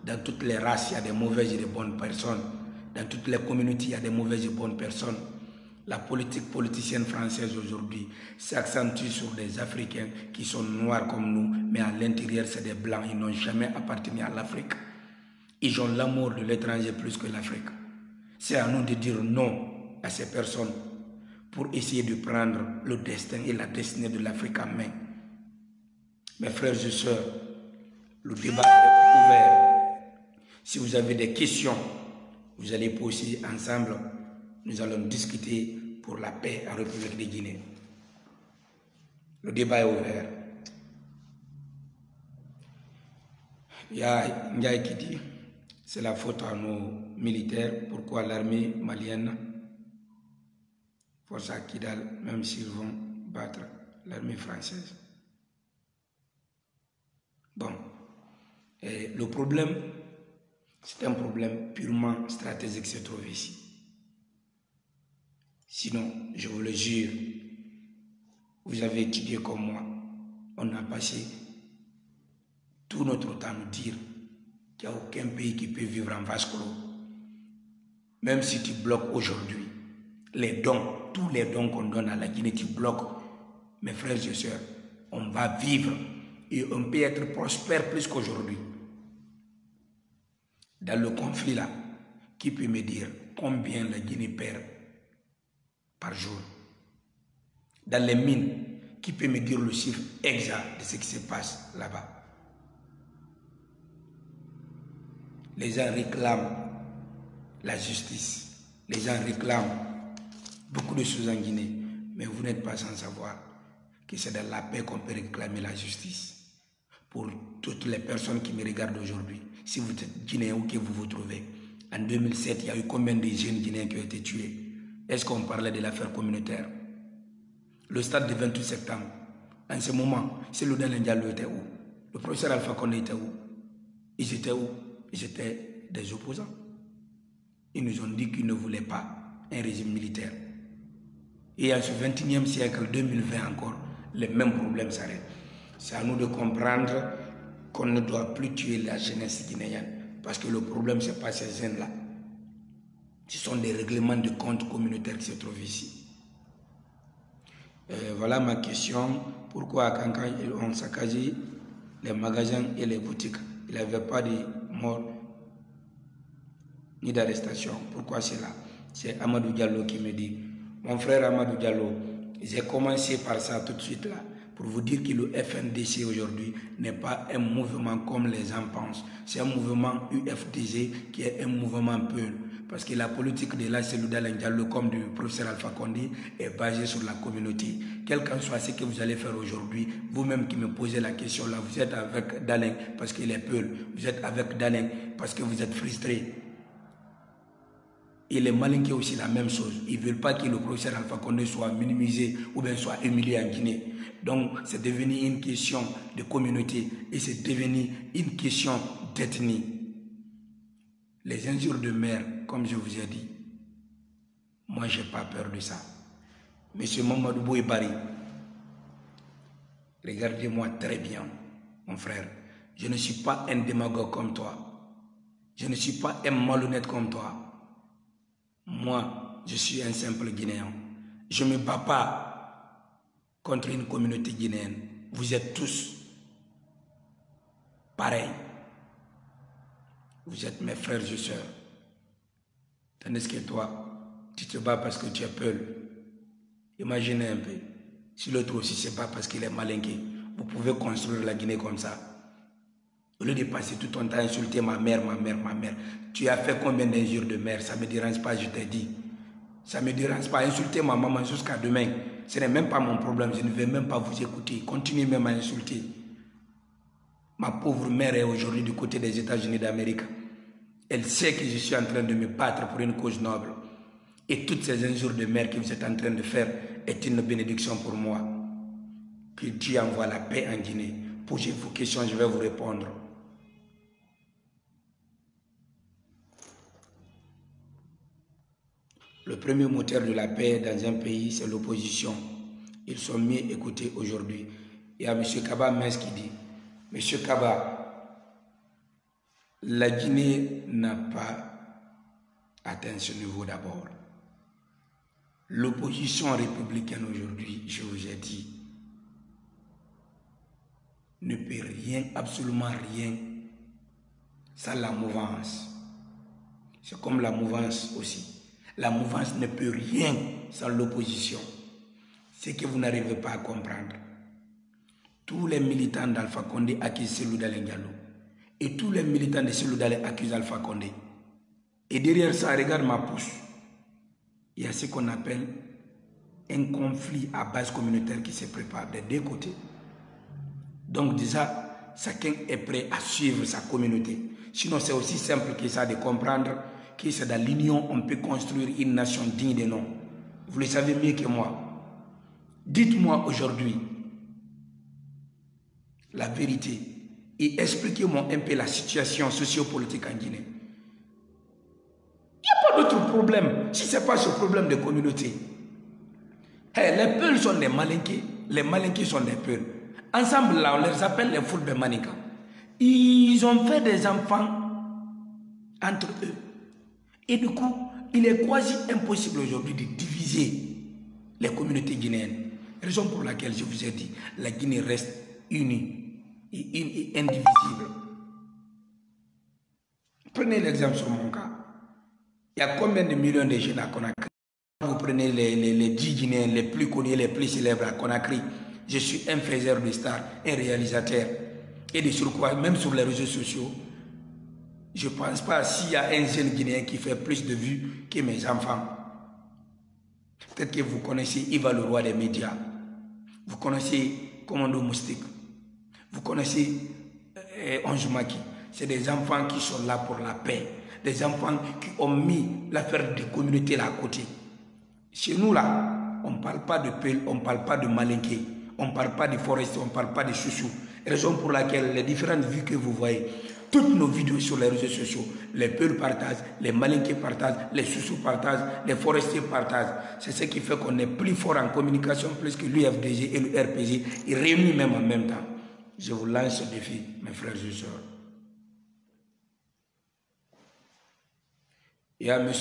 dans toutes les races, il y a des mauvaises et des bonnes personnes. Dans toutes les communautés, il y a des mauvaises et bonnes personnes. La politique politicienne française aujourd'hui s'accentue sur des Africains qui sont noirs comme nous, mais à l'intérieur, c'est des blancs. Ils n'ont jamais appartenu à l'Afrique. Ils ont l'amour de l'étranger plus que l'Afrique. C'est à nous de dire non à ces personnes pour essayer de prendre le destin et la destinée de l'Afrique en main. Mes frères et sœurs, le débat est ouvert. Si vous avez des questions, vous allez poser ensemble. Nous allons discuter pour la paix en République de Guinée. Le débat est ouvert. Il y a Ndiaye qui dit, c'est la faute à nos militaires. Pourquoi l'armée malienne force à Kidal, même s'ils vont battre l'armée française? Bon, et le problème, c'est un problème purement stratégique qui se trouve ici. Sinon, je vous le jure, vous avez étudié comme moi. On a passé tout notre temps à nous dire qu'il n'y a aucun pays qui peut vivre en vase clos. Même si tu bloques aujourd'hui les dons, tous les dons qu'on donne à la Guinée, tu bloques. Mes frères et sœurs, on va vivre et on peut être prospère plus qu'aujourd'hui. Dans le conflit là, qui peut me dire combien la Guinée perd par jour? Dans les mines, qui peut me dire le chiffre exact de ce qui se passe là-bas? Les gens réclament la justice. Les gens réclament beaucoup de choses en Guinée. Mais vous n'êtes pas sans savoir que c'est dans la paix qu'on peut réclamer la justice. Pour toutes les personnes qui me regardent aujourd'hui, si vous êtes Guinéen ou que vous vous trouvez, en 2007, il y a eu combien de jeunes Guinéens qui ont été tués? Est-ce qu'on parlait de l'affaire communautaire? Le stade du 28 septembre, en ce moment, Cellodane Diallo était où? Le professeur Alpha Condé était où? Ils étaient où? Ils étaient des opposants. Ils nous ont dit qu'ils ne voulaient pas un régime militaire. Et en ce 21e siècle, 2020 encore, les mêmes problèmes s'arrêtent. C'est à nous de comprendre qu'on ne doit plus tuer la jeunesse guinéenne. Parce que le problème, ce n'est pas ces jeunes-là. Ce sont des règlements de comptes communautaires qui se trouvent ici. Voilà ma question. Pourquoi à Kankan, ils ont saccagé les magasins et les boutiques? Il n'y avait pas de mort ni d'arrestation. Pourquoi c'est là? C'est Amadou Diallo qui me dit. Mon frère Amadou Diallo, j'ai commencé par ça tout de suite là, pour vous dire que le FNDC aujourd'hui n'est pas un mouvement comme les gens pensent. C'est un mouvement UFDG qui est un mouvement Peul. Parce que la politique de la Cellodane Diallo, comme du professeur Alpha Condé, est basée sur la communauté. Quel qu'en soit ce que vous allez faire aujourd'hui, vous-même qui me posez la question là, vous êtes avec Dalin parce qu'il est Peul. Vous êtes avec Dalin parce que vous êtes frustré. Et les Malinqués aussi la même chose. Ils ne veulent pas que le professeur Alpha Condé soit minimisé ou bien soit humilié en Guinée. Donc c'est devenu une question de communauté et c'est devenu une question d'ethnie. Les injures de mer, comme je vous ai dit, moi je n'ai pas peur de ça. Monsieur Mamadou Bouébari, regardez-moi très bien, mon frère. Je ne suis pas un démagogue comme toi. Je ne suis pas un malhonnête comme toi. Moi, je suis un simple Guinéen. Je ne me bats pas contre une communauté guinéenne. Vous êtes tous pareils. Vous êtes mes frères et sœurs. Tandis que toi, tu te bats parce que tu es Peul. Imaginez un peu. Si l'autre aussi se bat parce qu'il est malinqué, vous pouvez construire la Guinée comme ça. Au lieu de passer tout ton temps à insulter ma mère, ma mère, ma mère. Tu as fait combien d'injures de mère? Ça ne me dérange pas, je t'ai dit. Ça ne me dérange pas. Insulter ma maman jusqu'à demain. Ce n'est même pas mon problème. Je ne vais même pas vous écouter. Continuez même à insulter. Ma pauvre mère est aujourd'hui du côté des États-Unis d'Amérique. Elle sait que je suis en train de me battre pour une cause noble. Et toutes ces injures de mère que vous êtes en train de faire est une bénédiction pour moi. Que Dieu envoie la paix en Guinée. Posez vos questions, je vais vous répondre. Le premier moteur de la paix dans un pays, c'est l'opposition. Ils sont mieux écoutés aujourd'hui. Il y a M. Kaba Mens qui dit, M. Kaba, la Guinée n'a pas atteint ce niveau d'abord. L'opposition républicaine aujourd'hui, je vous ai dit, ne peut rien, absolument rien, sans la mouvance. C'est comme la mouvance aussi. La mouvance ne peut rien sans l'opposition. C'est que vous n'arrivez pas à comprendre. Tous les militants d'Alpha Condé accusent Cellou Dalein Diallo. Et tous les militants de Cellou Dalein accusent Alpha Condé. Et derrière ça, regarde ma pousse. Il y a ce qu'on appelle un conflit à base communautaire qui se prépare des deux côtés. Donc déjà, chacun est prêt à suivre sa communauté. Sinon, c'est aussi simple que ça de comprendre que c'est dans l'union on peut construire une nation digne de nom. Vous le savez mieux que moi. Dites-moi aujourd'hui la vérité et expliquez-moi un peu la situation sociopolitique en Guinée. Il n'y a pas d'autre problème si ce n'est pas ce problème de communauté. Hey, les Peuls sont des Malinqués, les Malinqués sont des Peuls. Ensemble là, on les appelle les Fulbe Maninka. Ils ont fait des enfants entre eux. Et du coup, il est quasi impossible aujourd'hui de diviser les communautés guinéennes. Raison pour laquelle je vous ai dit, la Guinée reste unie et indivisible. Prenez l'exemple sur mon cas. Il y a combien de millions de jeunes à Conakry? Vous prenez les 10 Guinéens les plus connus, les plus célèbres à Conakry. Je suis un faiseur de stars, un réalisateur. Et de surcroît, même sur les réseaux sociaux, je ne pense pas s'il y a un jeune Guinéen qui fait plus de vues que mes enfants. Peut-être que vous connaissez Iva le roi des médias. Vous connaissez Commando Moustique. Vous connaissez Onge Maki. C'est des enfants qui sont là pour la paix. Des enfants qui ont mis l'affaire de communauté là à côté. Chez nous là, on ne parle pas de Peul, on ne parle pas de Malinké, on ne parle pas de Forestier, on ne parle pas de Chouchou. Raison pour laquelle les différentes vues que vous voyez, toutes nos vidéos sur les réseaux sociaux, les Peuls partagent, les Malinqués partagent, les Soussous partagent, les Forestiers partagent. C'est ce qui fait qu'on est plus fort en communication plus que l'UFDG et le RPG, et réunis même en même temps. Je vous lance ce défi, mes frères et sœurs. Il y a M.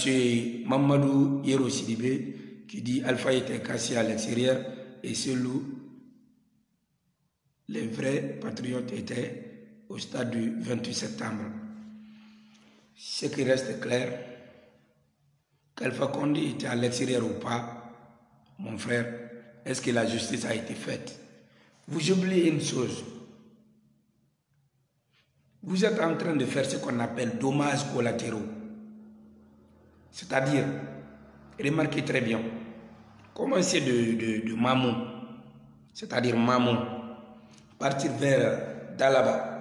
Mamadou Yero Sidibé qui dit Alpha était cassé à l'extérieur et Cellou, les vrais patriotes étaient au stade du 28 septembre. Ce qui reste clair, qu'Alpha Condé était à l'extérieur ou pas, mon frère, est-ce que la justice a été faite? Vous oubliez une chose. Vous êtes en train de faire ce qu'on appelle dommages collatéraux. C'est-à-dire, remarquez très bien, commencez de Mamou, c'est-à-dire Mamou, partir vers Dalaba,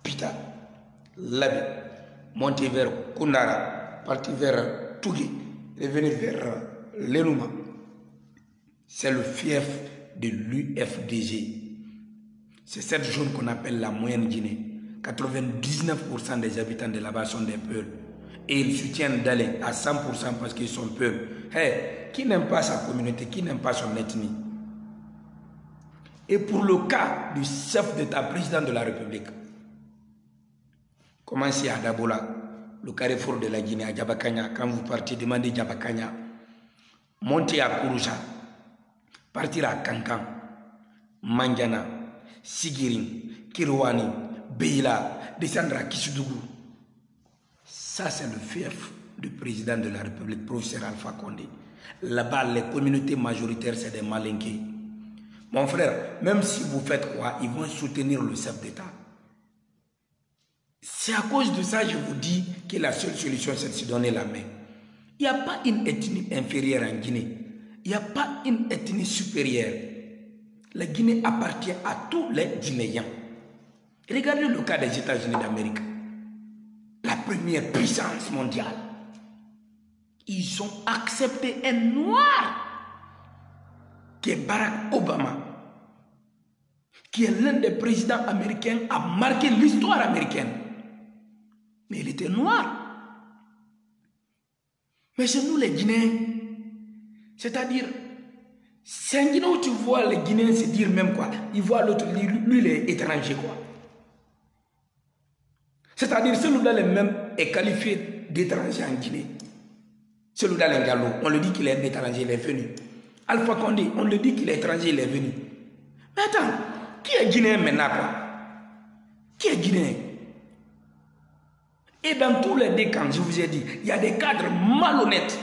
Pita, Labi, monter vers Kundara, partir vers Tougi, revenir vers Lenouma. C'est le fief de l'UFDG. C'est cette zone qu'on appelle la moyenne Guinée. 99% des habitants de là-bas sont des Peuls. Et ils soutiennent Dalein à 100% parce qu'ils sont Peuls. Hey, qui n'aime pas sa communauté, qui n'aime pas son ethnie? Et pour le cas du chef d'État, président de la République, commencez à Dabola, le carrefour de la Guinée, à Djabakanya. Quand vous partez, demandez Djabakanya. Montez à Kouroucha, partir à Kankan, Mandiana, Sigirin, Kirwani, Beila, descendre à Kissoudou. Ça, c'est le fief du président de la République, professeur Alpha Condé. Là-bas, les communautés majoritaires, c'est des Malinqués. Mon frère, même si vous faites quoi, ils vont soutenir le chef d'État. C'est à cause de ça, je vous dis, que la seule solution, c'est de se donner la main. Il n'y a pas une ethnie inférieure en Guinée. Il n'y a pas une ethnie supérieure. La Guinée appartient à tous les Guinéens. Regardez le cas des États-Unis d'Amérique. La première puissance mondiale. Ils ont accepté un noir qui est Barack Obama. qui est l'un des présidents américains, a marqué l'histoire américaine. Mais il était noir. Mais c'est nous les Guinéens. C'est-à-dire, c'est un Guinéen où tu vois les Guinéens se dire même quoi. Ils voient l'autre, lui il est étranger quoi. C'est-à-dire, celui-là même est qualifié d'étranger en Guinée. Celui-là, Diallo, on le dit qu'il est étranger, il est venu. Alpha Condé, on le dit qu'il est étranger, il est venu. Mais attends, qui est Guinéen maintenant quoi? Qui est Guinéen? Et dans tous les deux camps, je vous ai dit, il y a des cadres malhonnêtes.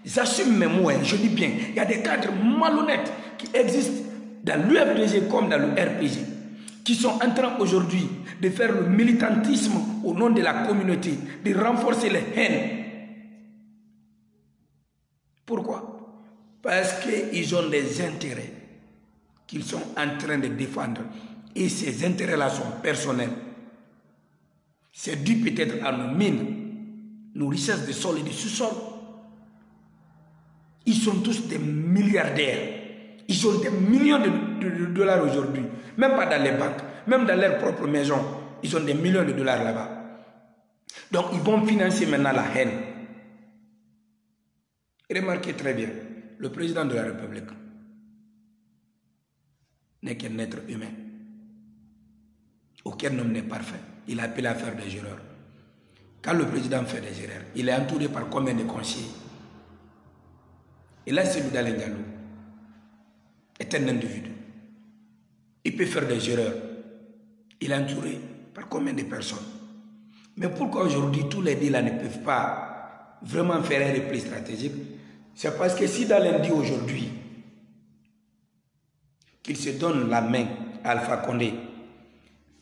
J'assume mes mots, je dis bien, il y a des cadres malhonnêtes qui existent dans l'UFDG comme dans le RPG, qui sont en train aujourd'hui de faire le militantisme au nom de la communauté, de renforcer les haines. Pourquoi? Parce qu'ils ont des intérêts qu'ils sont en train de défendre. Et ces intérêts-là sont personnels. C'est dû peut-être à nos mines, nos richesses de sol et de sous-sol. Ils sont tous des milliardaires. Ils ont des millions de dollars aujourd'hui. Même pas dans les banques, même dans leur propre maison. Ils ont des millions de dollars là-bas. Donc ils vont financer maintenant la haine. Remarquez très bien, le président de la République n'est qu'un être humain. Aucun homme n'est parfait. Il a appelé à faire des erreurs. Quand le président fait des erreurs, il est entouré par combien de conseillers? Et là, celui d'Alain Diallo est un individu. Il peut faire des erreurs. Il est entouré par combien de personnes? Mais pourquoi aujourd'hui tous les deux là ne peuvent pas vraiment faire un repli stratégique? C'est parce que si Dalen dit aujourd'hui qu'il se donne la main à Alpha Condé,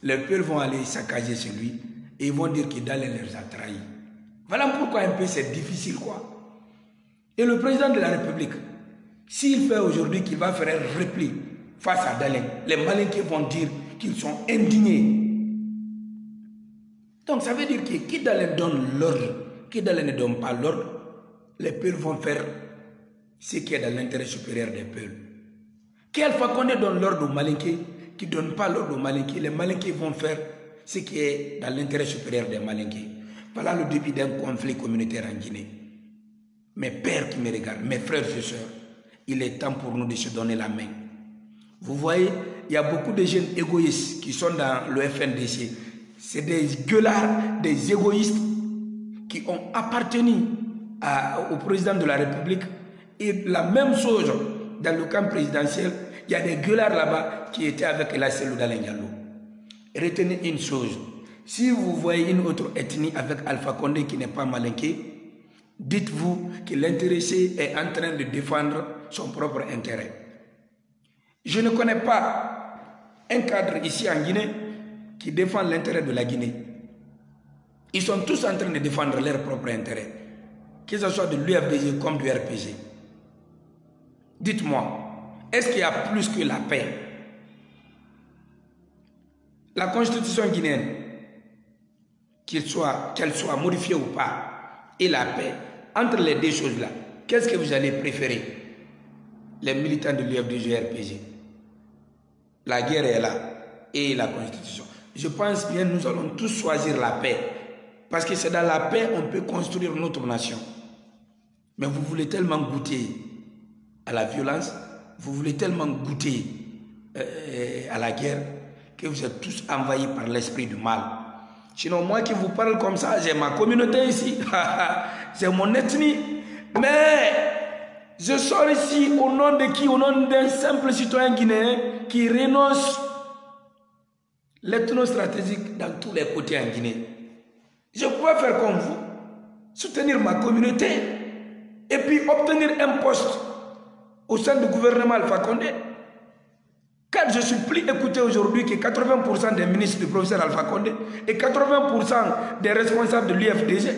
les peuples vont aller saccager chez lui et ils vont dire que Dalen les a trahis. Voilà pourquoi un peu c'est difficile quoi. Et le président de la République, s'il fait aujourd'hui qu'il va faire un repli face à Dalen, les Malinqués vont dire qu'ils sont indignés. Donc ça veut dire que qui Dalen donne l'ordre, qui Dalen ne donne pas l'ordre, les peuples vont faire ce qui est dans l'intérêt supérieur des peuples. Qui Alpha Condé donne l'ordre aux Malinqués, qui ne donne pas l'ordre aux Malinqués, les Malinqués vont faire ce qui est dans l'intérêt supérieur des Malinqués. Voilà le début d'un conflit communautaire en Guinée. Mes pères qui me regardent, mes frères et sœurs, il est temps pour nous de se donner la main. Vous voyez, il y a beaucoup de jeunes égoïstes qui sont dans le FNDC. C'est des gueulards, des égoïstes qui ont appartenu au président de la République. Et la même chose dans le camp présidentiel, il y a des gueulards là-bas qui étaient avec la cellule d'Alain Diallo. Retenez une chose, si vous voyez une autre ethnie avec Alpha Condé qui n'est pas malinqué, dites-vous que l'intéressé est en train de défendre son propre intérêt. Je ne connais pas un cadre ici en Guinée qui défend l'intérêt de la Guinée. Ils sont tous en train de défendre leur propre intérêt, que ce soit de l'UFDG comme du RPG. Dites-moi, est-ce qu'il y a plus que la paix? La constitution guinéenne, qu'elle soit modifiée ou pas, et la paix, entre les deux choses-là, qu'est-ce que vous allez préférer? Les militants de l'UFDG RPG. La guerre est là, et la constitution. Je pense bien nous allons tous choisir la paix, parce que c'est dans la paix qu'on peut construire notre nation. Mais vous voulez tellement goûter à la violence, vous voulez tellement goûter à la guerre, que vous êtes tous envahis par l'esprit du mal. Sinon, moi qui vous parle comme ça, j'ai ma communauté ici, c'est mon ethnie, mais je sors ici au nom de qui? Au nom d'un simple citoyen guinéen qui renonce l'ethnostratégique dans tous les côtés en Guinée. Je pouvais faire comme vous, soutenir ma communauté et puis obtenir un poste au sein du gouvernement Alpha Condé. Car je suis plus écouté aujourd'hui que 80% des ministres du professeur Alpha Condé et 80% des responsables de l'UFDG.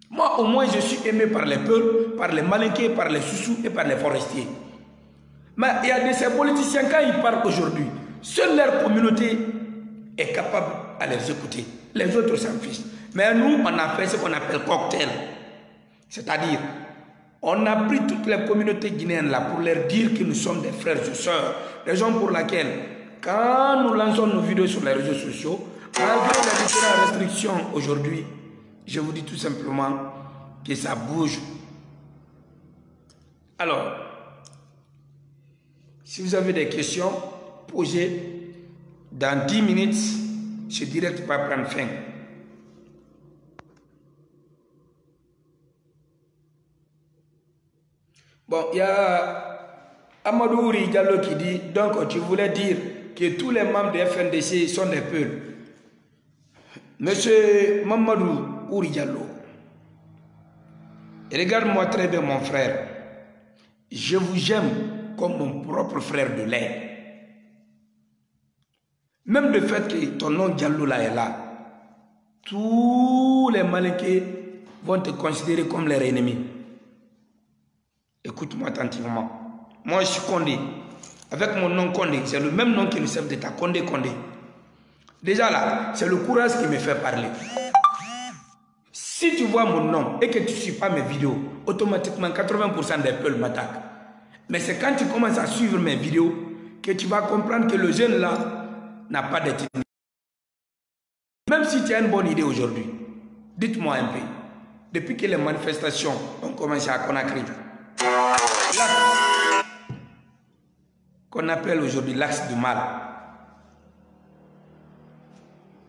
Moi, au moins, je suis aimé par les peuples, par les Malinqués, par les Soussous et par les forestiers. Mais il y a de ces politiciens, quand ils parlent aujourd'hui, seule leur communauté est capable à les écouter. Les autres s'en fichent. Mais nous, on a fait ce qu'on appelle cocktail. C'est-à-dire, on a pris toutes les communautés guinéennes là pour leur dire que nous sommes des frères et sœurs. Raison pour laquelle, Quand nous lançons nos vidéos sur les réseaux sociaux, malgré les différentes restrictions aujourd'hui, je vous dis tout simplement que ça bouge. Alors, si vous avez des questions, posez. Dans 10 minutes, ce direct va prendre fin. Bon, il y a Amadou Diallo qui dit, donc tu voulais dire que tous les membres de FNDC sont des peuls. Monsieur Mamadou Ouri Diallo, regarde-moi très bien mon frère. Je vous aime comme mon propre frère de lait. Même le fait que ton nom Diallo là est là, tous les Malinqués vont te considérer comme leur ennemi. Écoute-moi attentivement. Moi, je suis Condé. Avec mon nom Condé, c'est le même nom que le chef d'État, Condé Condé. Déjà là, c'est le courage qui me fait parler. Si tu vois mon nom et que tu ne suis pas mes vidéos, automatiquement 80% des peuples m'attaquent. Mais c'est quand tu commences à suivre mes vidéos que tu vas comprendre que le jeune là n'a pas d'éthique. Même si tu as une bonne idée aujourd'hui, dites-moi un peu. Depuis que les manifestations ont commencé à Conakry, qu'on appelle aujourd'hui l'axe du mal,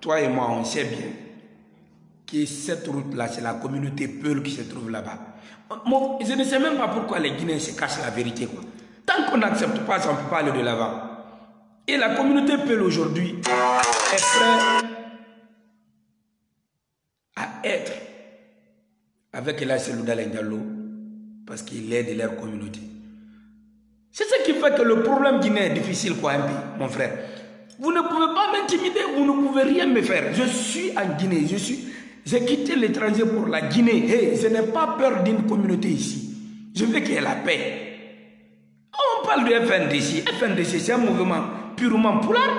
toi et moi on sait bien que cette route-là, c'est la communauté Peul qui se trouve là-bas. Je ne sais même pas pourquoi les Guinéens se cachent la vérité, quoi. Tant qu'on n'accepte pas ça, on ne peut pas aller de l'avant. Et la communauté Peul aujourd'hui est prête à être avec El Selouda Diallo parce qu'il aide leur communauté. C'est ce qui fait que le problème guinéen est difficile, quoi, un peu, mon frère. Vous ne pouvez pas m'intimider, vous ne pouvez rien me faire. Je suis en Guinée, j'ai quitté l'étranger pour la Guinée. Hey, je n'ai pas peur d'une communauté ici. Je veux qu'il y ait la paix. On parle de FNDC. FNDC, c'est un mouvement purement poulard.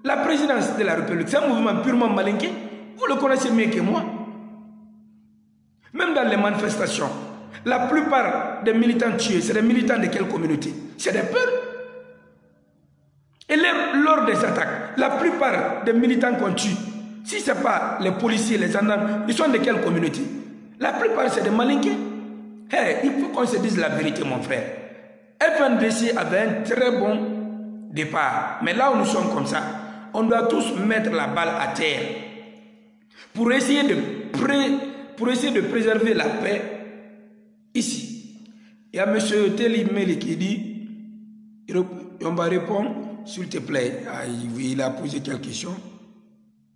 La présidence de la République, c'est un mouvement purement malinqué. Vous le connaissez mieux que moi. Même dans les manifestations, la plupart des militants tués, c'est des militants de quelle communauté? C'est des peuples. Et lors des attaques, la plupart des militants qu'on tue, si ce n'est pas les policiers, les gendarmes, ils sont de quelle communauté? La plupart, c'est des malinqués. Hey, il faut qu'on se dise la vérité, mon frère. FNDC avait un très bon départ. Mais là où nous sommes comme ça, on doit tous mettre la balle à terre pour essayer de préserver la paix ici. Il y a M. Telimeli qui dit, on va répondre, s'il te plaît. Ah, il a posé quelques questions.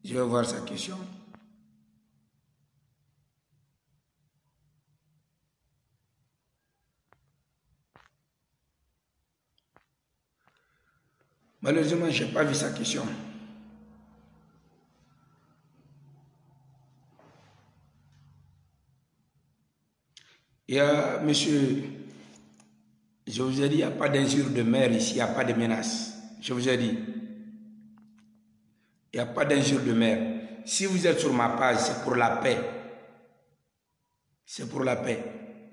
Je vais voir sa question. Malheureusement, je n'ai pas vu sa question. Il y a monsieur, je vous ai dit, il n'y a pas d'injure de mer ici, il n'y a pas de menace. Je vous ai dit, il n'y a pas d'injure de mer. Si vous êtes sur ma page, c'est pour la paix. C'est pour la paix.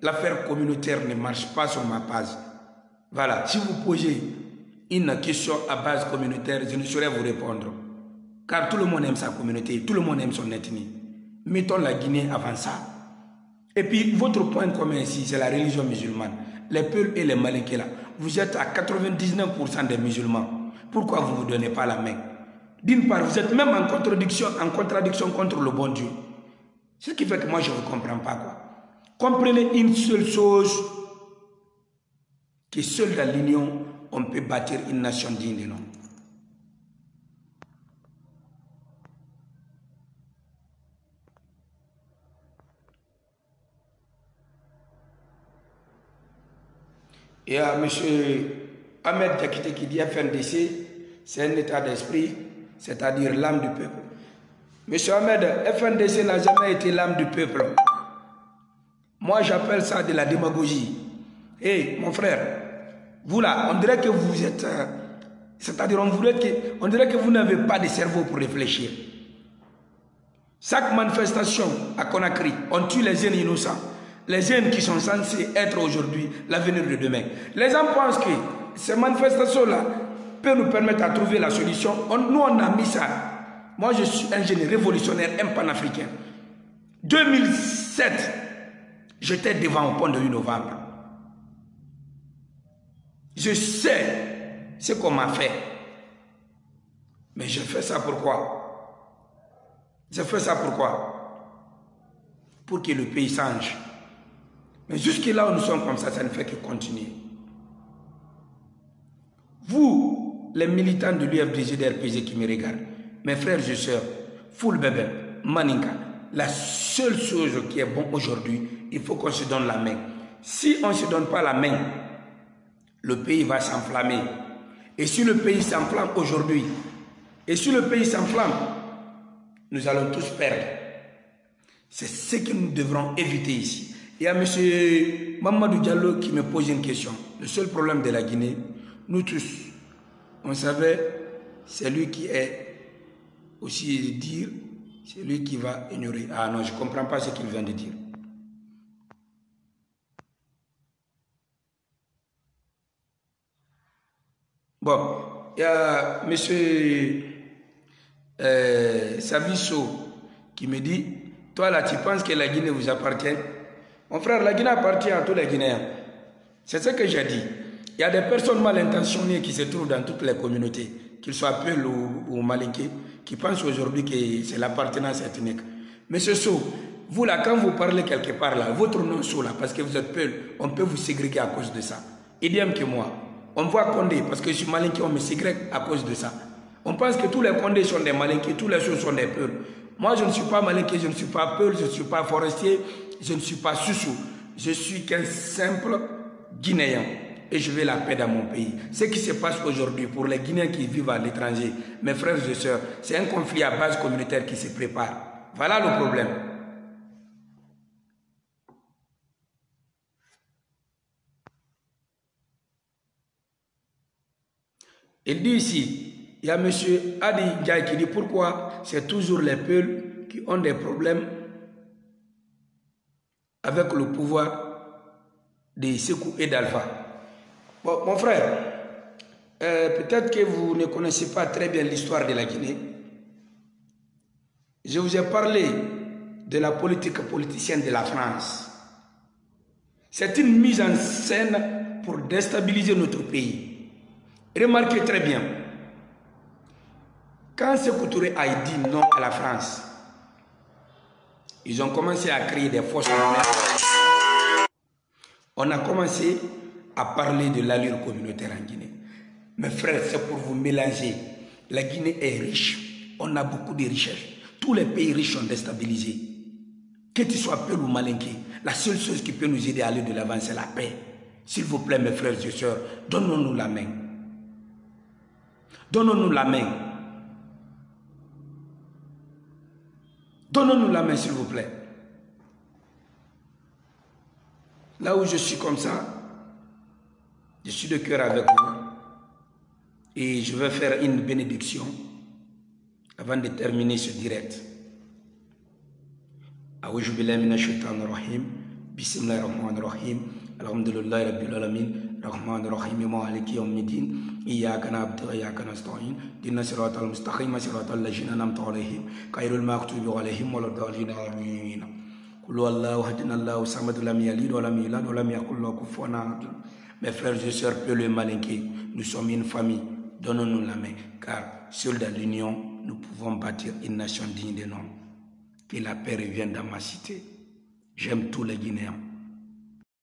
L'affaire communautaire ne marche pas sur ma page. Voilà, si vous posez une question à base communautaire, je ne saurais vous répondre. Car tout le monde aime sa communauté, tout le monde aime son ethnie. Mettons la Guinée avant ça. Et puis, votre point commun ici, c'est la religion musulmane. Les Peuls et les Malinqués là, vous êtes à 99% des musulmans. Pourquoi vous ne vous donnez pas la main? D'une part, vous êtes même en contradiction contre le bon Dieu. Ce qui fait que moi, je ne vous comprends pas, quoi. Comprenez une seule chose, que seul dans l'union, on peut bâtir une nation digne de nom. Et à M. Ahmed Diakité qui dit FNDC, c'est un état d'esprit, c'est-à-dire l'âme du peuple. M. Ahmed, FNDC n'a jamais été l'âme du peuple. Moi, j'appelle ça de la démagogie. Hé, mon frère, vous là, on dirait que vous êtes... c'est-à-dire, on dirait que vous n'avez pas de cerveau pour réfléchir. Chaque manifestation à Conakry, on tue les jeunes innocents. Les jeunes qui sont censés être aujourd'hui l'avenir de demain. Les gens pensent que ces manifestations-là, peut nous permettre de trouver la solution. Nous, on a mis ça. Moi, je suis un jeune révolutionnaire, un panafricain. 2007, j'étais devant au pont de 8 novembre. Je sais ce qu'on m'a fait. Mais je fais ça pourquoi? Je fais ça pourquoi? Pour que le pays change. Mais jusque là où nous sommes comme ça ne fait que continuer. Vous, les militants de l'UFDG, de RPG qui me regardent, mes frères et sœurs, Full Bébé, Maninka, la seule chose qui est bon aujourd'hui, il faut qu'on se donne la main. Si on ne se donne pas la main, le pays va s'enflammer. Et si le pays s'enflamme aujourd'hui, nous allons tous perdre. C'est ce que nous devrons éviter ici. Il y a M. Mamadou Diallo qui me pose une question. Le seul problème de la Guinée, nous tous, on savait, c'est lui qui est aussi dire, c'est lui qui va ignorer. Ah non, je ne comprends pas ce qu'il vient de dire. Bon, il y a M. Savisso qui me dit, toi là, tu penses que la Guinée vous appartient? Mon frère, la Guinée appartient à tous les Guinéens. C'est ce que j'ai dit. Il y a des personnes mal intentionnées qui se trouvent dans toutes les communautés, qu'ils soient Peul ou Malinké, qui pensent aujourd'hui que c'est l'appartenance ethnique. Monsieur Sow, vous là, quand vous parlez quelque part là, votre nom Sow là, parce que vous êtes Peul, on peut vous ségréguer à cause de ça. Idem que moi. On voit Condé, parce que je suis Malinké, on me ségrègue à cause de ça. On pense que tous les Condés sont des Malinké, tous les choses sont des Peuls. Moi, je ne suis pas Malinké, je ne suis pas Peul, je ne suis pas forestier, je ne suis pas Soussou. Je suis qu'un simple Guinéen. Et je veux la paix dans mon pays. Ce qui se passe aujourd'hui pour les Guinéens qui vivent à l'étranger, mes frères et sœurs, c'est un conflit à base communautaire qui se prépare. Voilà le problème. Il dit ici, il y a M. Adi Ndiaye qui dit pourquoi c'est toujours les Peuls qui ont des problèmes avec le pouvoir de Sékou et d'Alpha. Bon, mon frère, peut-être que vous ne connaissez pas très bien l'histoire de la Guinée. Je vous ai parlé de la politique politicienne de la France. C'est une mise en scène pour déstabiliser notre pays. Remarquez très bien, quand Sékou Touré a dit non à la France, ils ont commencé à créer des fausses monnaie. On a commencé à parler de l'allure communautaire en Guinée. Mes frères, c'est pour vous mélanger. La Guinée est riche. On a beaucoup de richesses. Tous les pays riches sont déstabilisés. Que tu sois Peul ou Malinké, la seule chose qui peut nous aider à aller de l'avant, c'est la paix. S'il vous plaît, mes frères et sœurs, donnons-nous la main. Donnons-nous la main. Donnons-nous la main, s'il vous plaît. Là où je suis comme ça, je suis de cœur avec vous. Et je vais faire une bénédiction avant de terminer ce direct. A'oudhou billahi minash shaitanir rahim. Bismillahir rahmanir rahim. Alhamdulillahi rabbil alamin. Rahmanir rahim. Maliki yawmiddin. Iyyaka na'budu wa iyyaka nasta'in. Ihdinas siratal mustaqim. Siratal ladzina an'amta 'alaihim ghairil maghdubi 'alaihim waladdallin. Amin. Qul huwallahu ahad Allahu samad lam yalid wa lam yulad wa lam yakul lahu kufuwan ahad. Mes frères et sœurs, Peul et Malinké, nous sommes une famille. Donnons-nous la main, car seul dans l'union, nous pouvons bâtir une nation digne de nom. Que la paix revienne dans ma cité. J'aime tous les Guinéens.